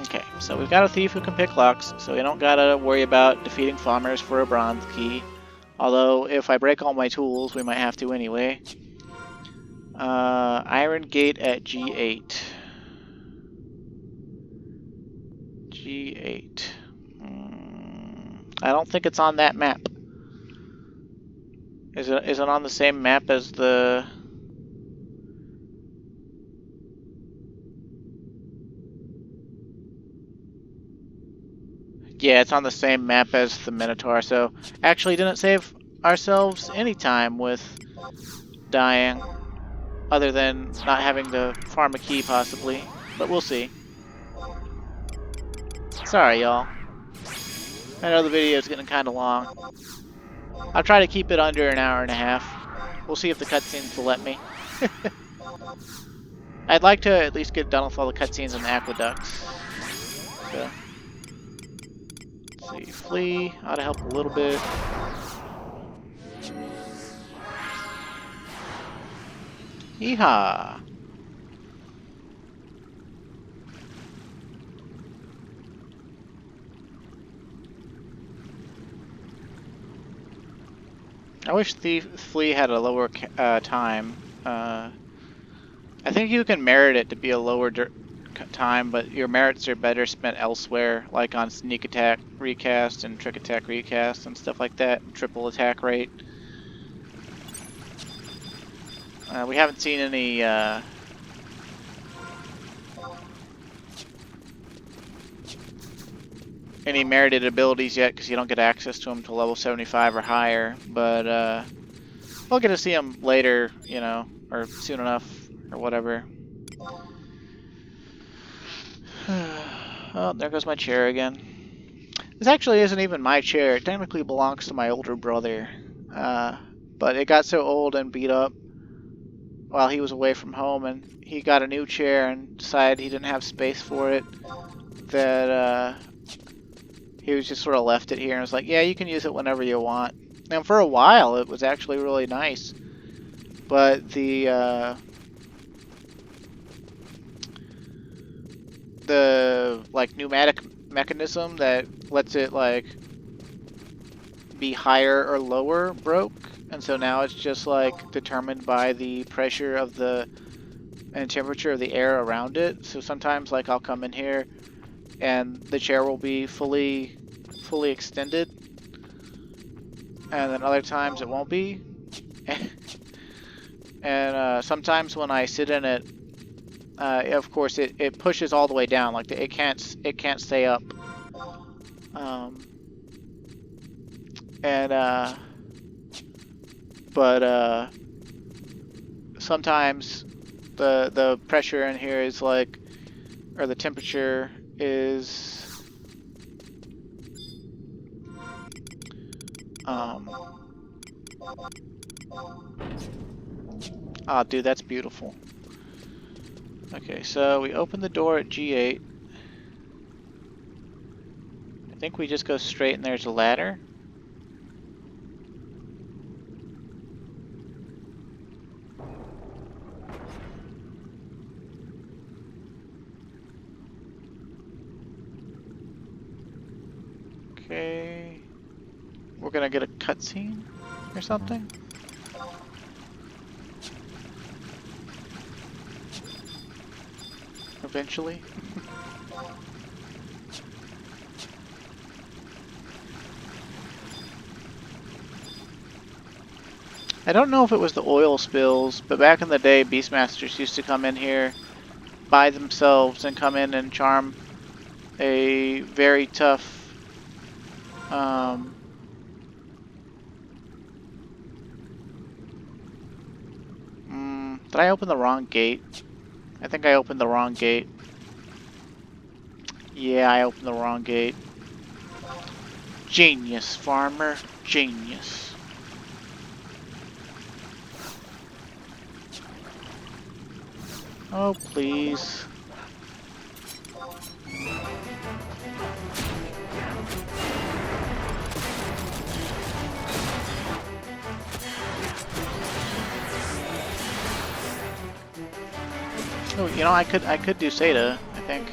Okay, so we've got a thief who can pick locks, so we don't gotta worry about defeating farmers for a bronze key. Although, if I break all my tools, we might have to anyway. Iron Gate at G8. G8. I don't think it's on that map. Is it on the same map as the... Yeah, it's on the same map as the Minotaur, so actually didn't save ourselves any time with dying, other than not having to farm a key possibly, but we'll see. Sorry, y'all. I know the video is getting kind of long. I'll try to keep it under an hour and a half. We'll see if the cutscenes will let me. I'd like to at least get done with all the cutscenes in the Aqueducts. So, let's see, flee ought to help a little bit. Yeehaw! I wish Flea had a lower time. I think you can merit it to be a lower time, but your merits are better spent elsewhere, like on sneak attack recast and trick attack recast and stuff like that, triple attack rate. We haven't seen any merited abilities yet because you don't get access to them till level 75 or higher, but we'll get to see them later, you know, or soon enough, or whatever. Oh, there goes my chair again. This actually isn't even my chair. It technically belongs to my older brother, but it got so old and beat up while he was away from home, and he got a new chair and decided he didn't have space for it, that he was just sort of left it here and was like, yeah, you can use it whenever you want. And for a while, it was actually really nice. But the like pneumatic mechanism that lets it like be higher or lower broke, and so now it's just like determined by the pressure of the and temperature of the air around it. So sometimes like I'll come in here and the chair will be fully extended, and then other times it won't be. And sometimes when I sit in it, of course it pushes all the way down, like it can't stay up. But sometimes the pressure in here is like, or the temperature is ah, dude, that's beautiful. Okay, so we open the door at G8. I think we just go straight and there's a ladder. Okay, we're gonna get a cutscene or something. eventually. I don't know if it was the oil spills, but back in the day, Beastmasters used to come in here by themselves and come in and charm a very tough did I open the wrong gate? I think I opened the wrong gate. Yeah, I opened the wrong gate. Genius, farmer. Genius. Oh, please. Oh, you know, I could do Seda, I think.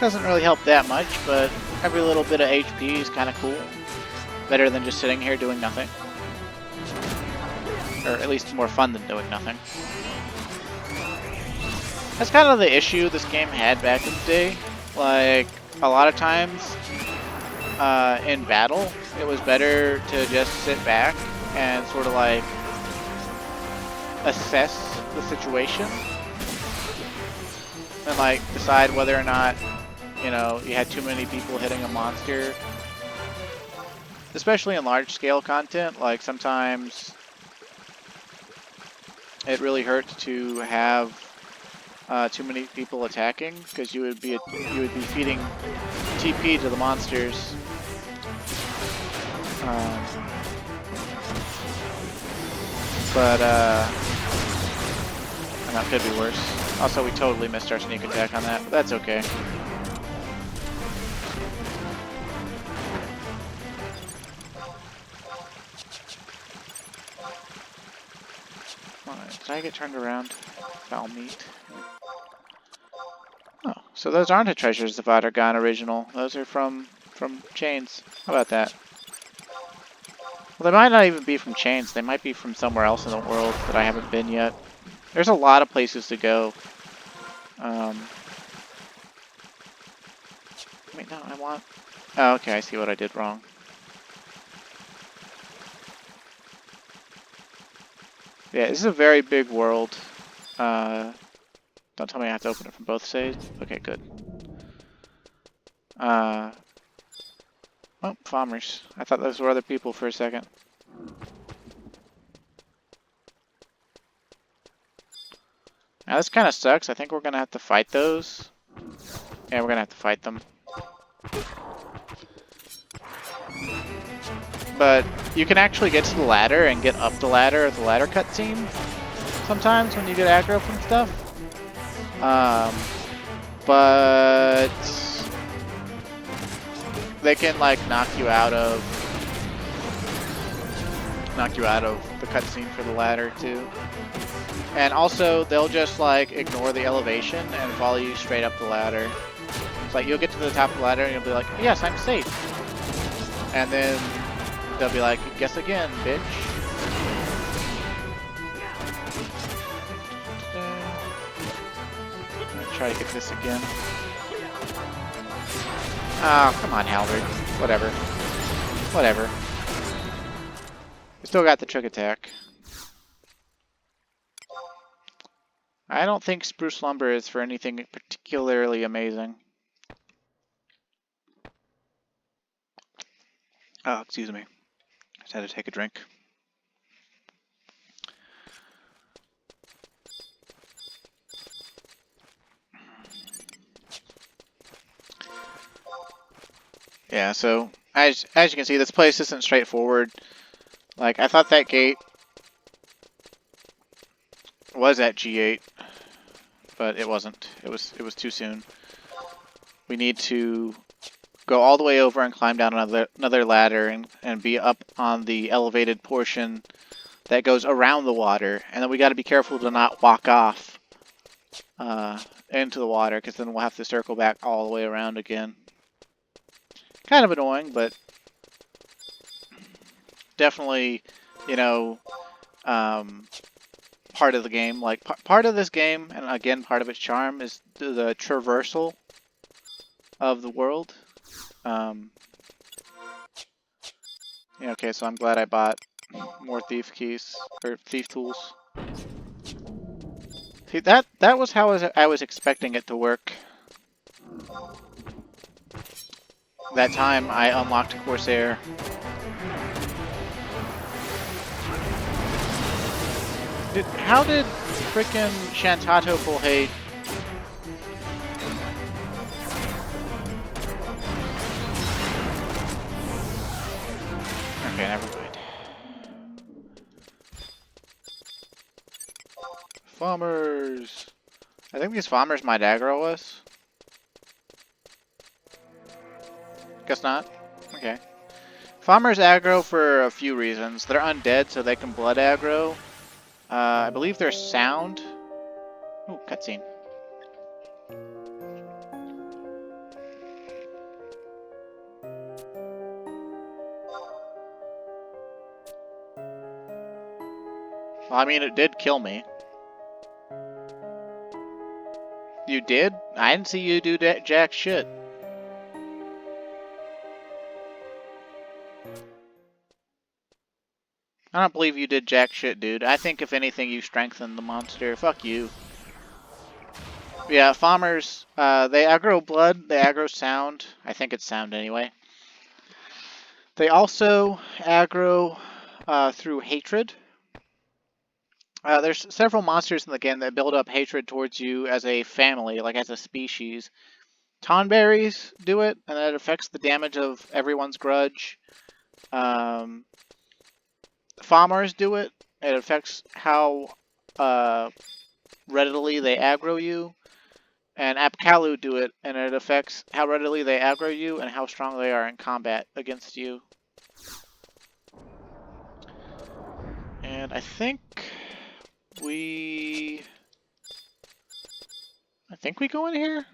Doesn't really help that much, but every little bit of HP is kind of cool. Better than just sitting here doing nothing. Or at least more fun than doing nothing. That's kind of the issue this game had back in the day. Like, a lot of times in battle, it was better to just sit back and sort of like assess the situation. And like decide whether or not, you know, you had too many people hitting a monster. Especially in large scale content, like sometimes it really hurts to have too many people attacking, because you would be feeding TP to the monsters. And that could be worse. Also, we totally missed our sneak attack on that, but that's okay. Did I get turned around? Foul meat. Oh, so those aren't the treasures of Vadargan original. Those are from Chains. How about that? Well, they might not even be from Chains. They might be from somewhere else in the world that I haven't been yet. There's a lot of places to go. Wait, no, I want... Oh, okay, I see what I did wrong. Yeah, this is a very big world. Don't tell me I have to open it from both sides. Okay, good. Oh, farmers. I thought those were other people for a second. Now this kind of sucks. I think we're going to have to fight those. Yeah, we're going to have to fight them. But you can actually get to the ladder and get up the ladder at the ladder cutscene sometimes when you get aggro from stuff. But they can like knock you out of the cutscene for the ladder too. And also they'll just like ignore the elevation and follow you straight up the ladder. It's like you'll get to the top of the ladder and you'll be like, yes, I'm safe. And then they'll be like, guess again, bitch. I'm gonna try to get this again. Oh, come on, Halberd. Whatever. Whatever. We still got the trick attack. I don't think spruce lumber is for anything particularly amazing. Oh, excuse me. Just had to take a drink. Yeah, so as you can see, this place isn't straightforward. Like, I thought that gate was at G8, but it wasn't. It was too soon. We need to go all the way over and climb down another ladder and be up on the elevated portion that goes around the water. And then we got to be careful to not walk off into the water, because then we'll have to circle back all the way around again. Kind of annoying, but definitely, you know, part of the game. Like, part of this game, and again, part of its charm, is the traversal of the world. Yeah, okay, so I'm glad I bought more thief keys, or thief tools. See, that was how I was expecting it to work. That time I unlocked Corsair. How did frickin' Shantato pull hate? Okay, never mind. Farmers! I think these farmers might aggro us. Guess not. Okay. Farmers aggro for a few reasons. They're undead, so they can blood aggro. I believe they're sound. Ooh, cutscene. Well, I mean, it did kill me. You did? I didn't see you do jack shit. I don't believe you did jack shit, dude. I think if anything, you strengthened the monster. Fuck you. Yeah, farmers, they aggro blood, they aggro sound. I think it's sound anyway. They also aggro through hatred. There's several monsters in the game that build up hatred towards you as a family, like as a species. Tonberries do it, and that affects the damage of everyone's grudge. Farmers do it. It affects how readily they aggro you. And Apkalu do it, and it affects how readily they aggro you and how strong they are in combat against you. And I think we go in here.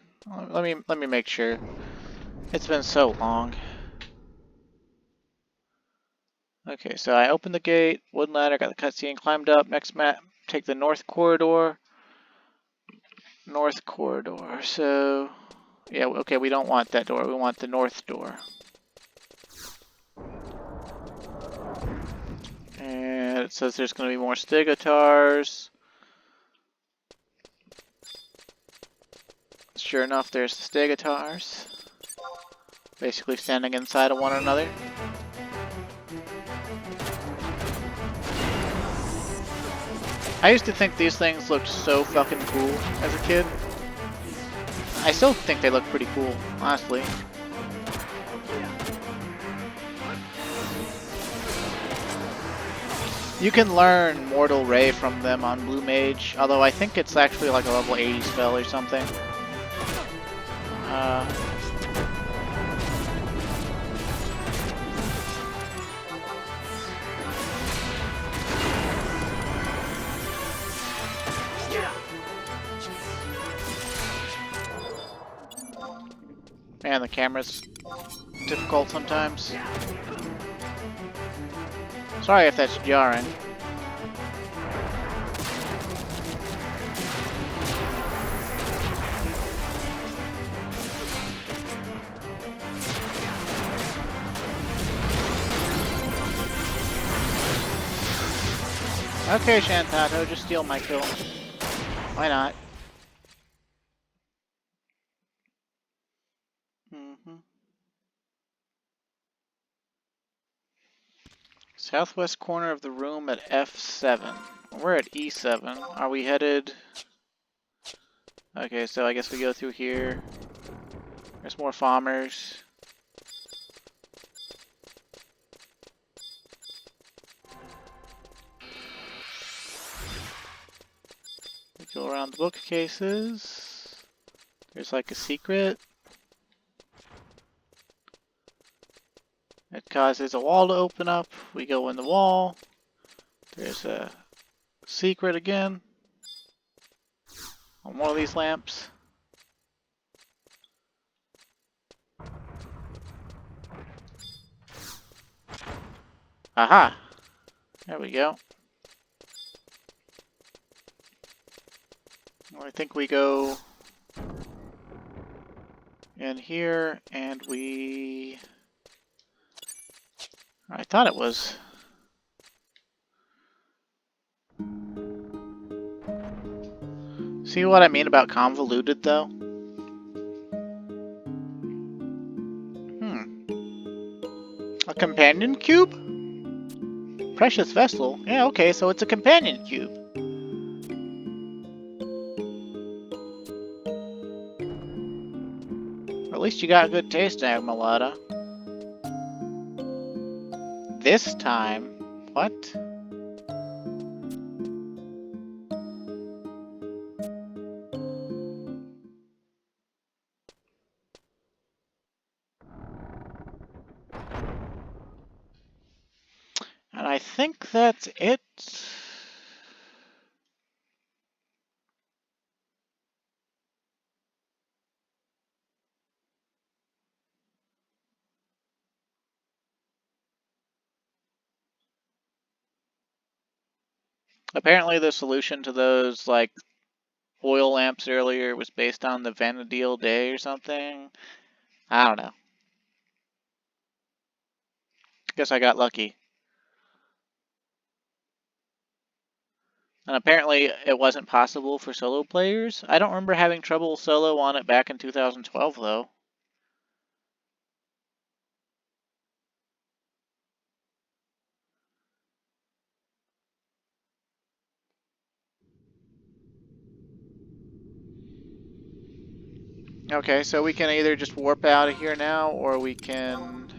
Let me make sure. It's been so long. Okay, so I opened the gate, wooden ladder, got the cutscene, climbed up. Next map, take the north corridor. North corridor. So yeah, okay, we don't want that door. We want the north door. And it says there's going to be more stegatars. Sure enough, there's the stegatars. Basically standing inside of one another. I used to think these things looked so fucking cool as a kid. I still think they look pretty cool, honestly. You can learn Mortal Ray from them on Blue Mage, although I think it's actually like a level 80 spell or something. Man, the camera's difficult sometimes. Sorry if that's jarring. Okay, Shantato, just steal my kill. Why not? Southwest corner of the room at F7. We're at E7. Are we headed... Okay, so I guess we go through here. There's more farmers. We go around the bookcases. There's like a secret. causes a wall to open up. We go in the wall. There's a secret again on one of these lamps. Aha! There we go. I think we go in here and we... I thought it was... See what I mean about convoluted, though? A companion cube? Precious vessel? Yeah, okay, so it's a companion cube. At least you got good taste, Nag'molada. This time? What? And I think that's it. Apparently the solution to those, like, oil lamps earlier was based on the Vanadil Day or something. I don't know. Guess I got lucky. And apparently it wasn't possible for solo players. I don't remember having trouble solo on it back in 2012, though. Okay, so we can either just warp out of here now, or we can...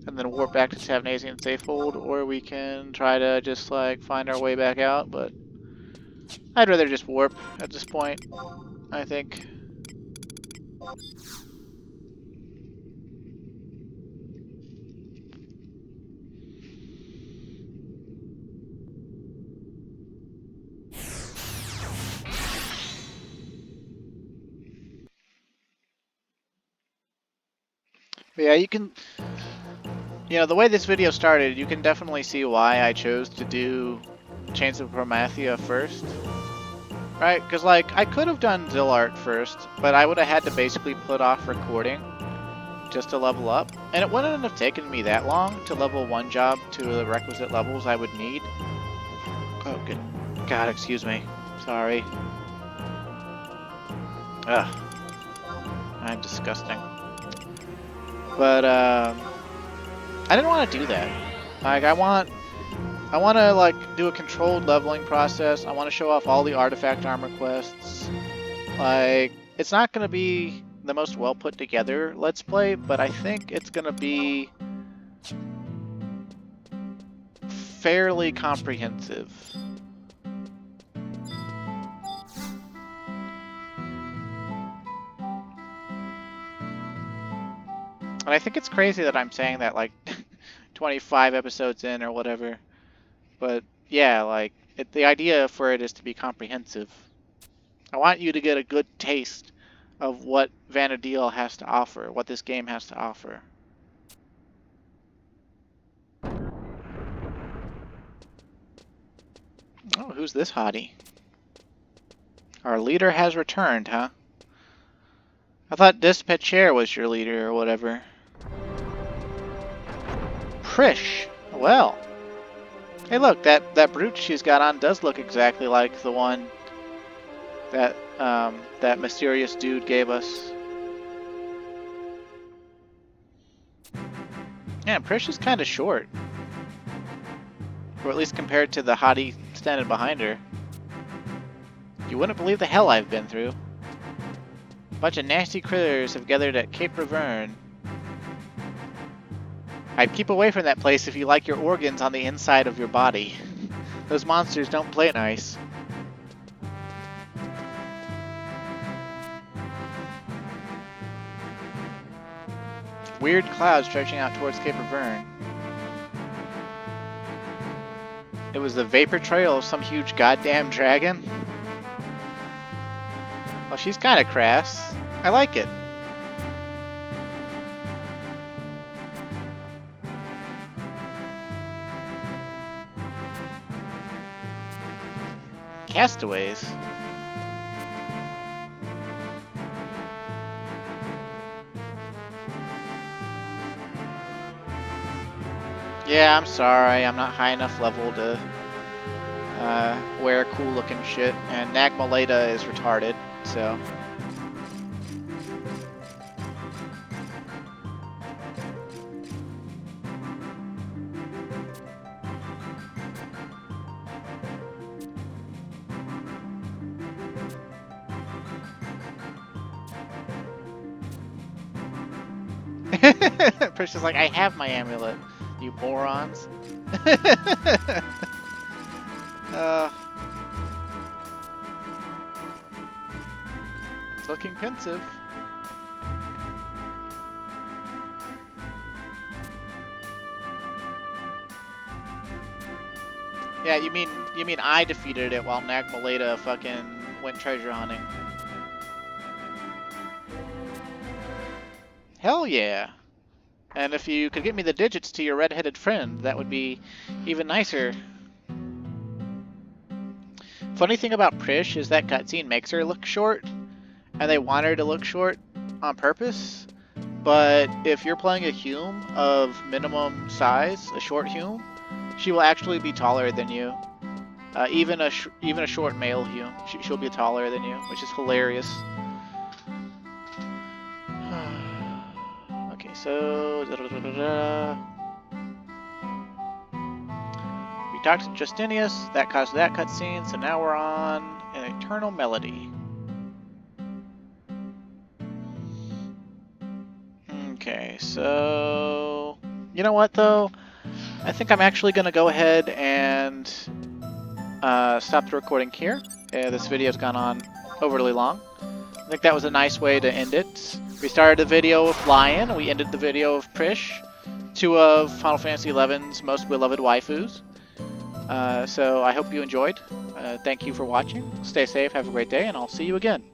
and then warp back to Tavnasian Safehold, or we can try to just, like, find our way back out, but... I'd rather just warp at this point, I think. But yeah, you can... You know, the way this video started, you can definitely see why I chose to do Chains of Promathia first. Right? Because, like, I could have done Zilart first, but I would have had to basically put off recording just to level up. And it wouldn't have taken me that long to level one job to the requisite levels I would need. Oh, good God, excuse me. Sorry. Ugh. I'm disgusting. But, I didn't want to do that. Like, I want to, like, do a controlled leveling process. I want to show off all the artifact armor quests. Like, it's not going to be the most well put together Let's Play, but I think it's going to be fairly comprehensive. And I think it's crazy that I'm saying that, like, 25 episodes in or whatever. But, yeah, like, the idea for it is to be comprehensive. I want you to get a good taste of what Vanadil has to offer, what this game has to offer. Oh, who's this hottie? Our leader has returned, huh? I thought Dispatcher was your leader or whatever. Prish. Well. Hey, look, that brooch she's got on does look exactly like the one that that mysterious dude gave us. Yeah, Prish is kind of short. Or at least compared to the hottie standing behind her. You wouldn't believe the hell I've been through. A bunch of nasty critters have gathered at Cape Reverne. I'd keep away from that place if you like your organs on the inside of your body. Those monsters don't play nice. weird cloud stretching out towards Cape Verne. It was the vapor trail of some huge goddamn dragon. Well, she's kind of crass. I like it. Castaways. Yeah, I'm sorry. I'm not high enough level to wear cool looking shit. And Nag'molada is retarded, so. Prish is like, I have my amulet, you morons. It's looking pensive. Yeah, you mean I defeated it while Nag'molada fucking went treasure hunting. Hell yeah. And if you could get me the digits to your red-headed friend, that would be even nicer. Funny thing about Prish is that cutscene makes her look short, and they want her to look short on purpose. But if you're playing a Hume of minimum size, a short Hume, she will actually be taller than you. Even a short male Hume, she'll be taller than you, which is hilarious. Okay, so we talked to Justinius, that caused that cutscene, so now we're on an Eternal Melody. Okay, so you know what though? I think I'm actually gonna go ahead and stop the recording here. This video's gone on overly long. I think that was a nice way to end it. We started the video with Lion, we ended the video with Prish, two of Final Fantasy XI's most beloved waifus. So I hope you enjoyed. Thank you for watching. Stay safe, have a great day, and I'll see you again.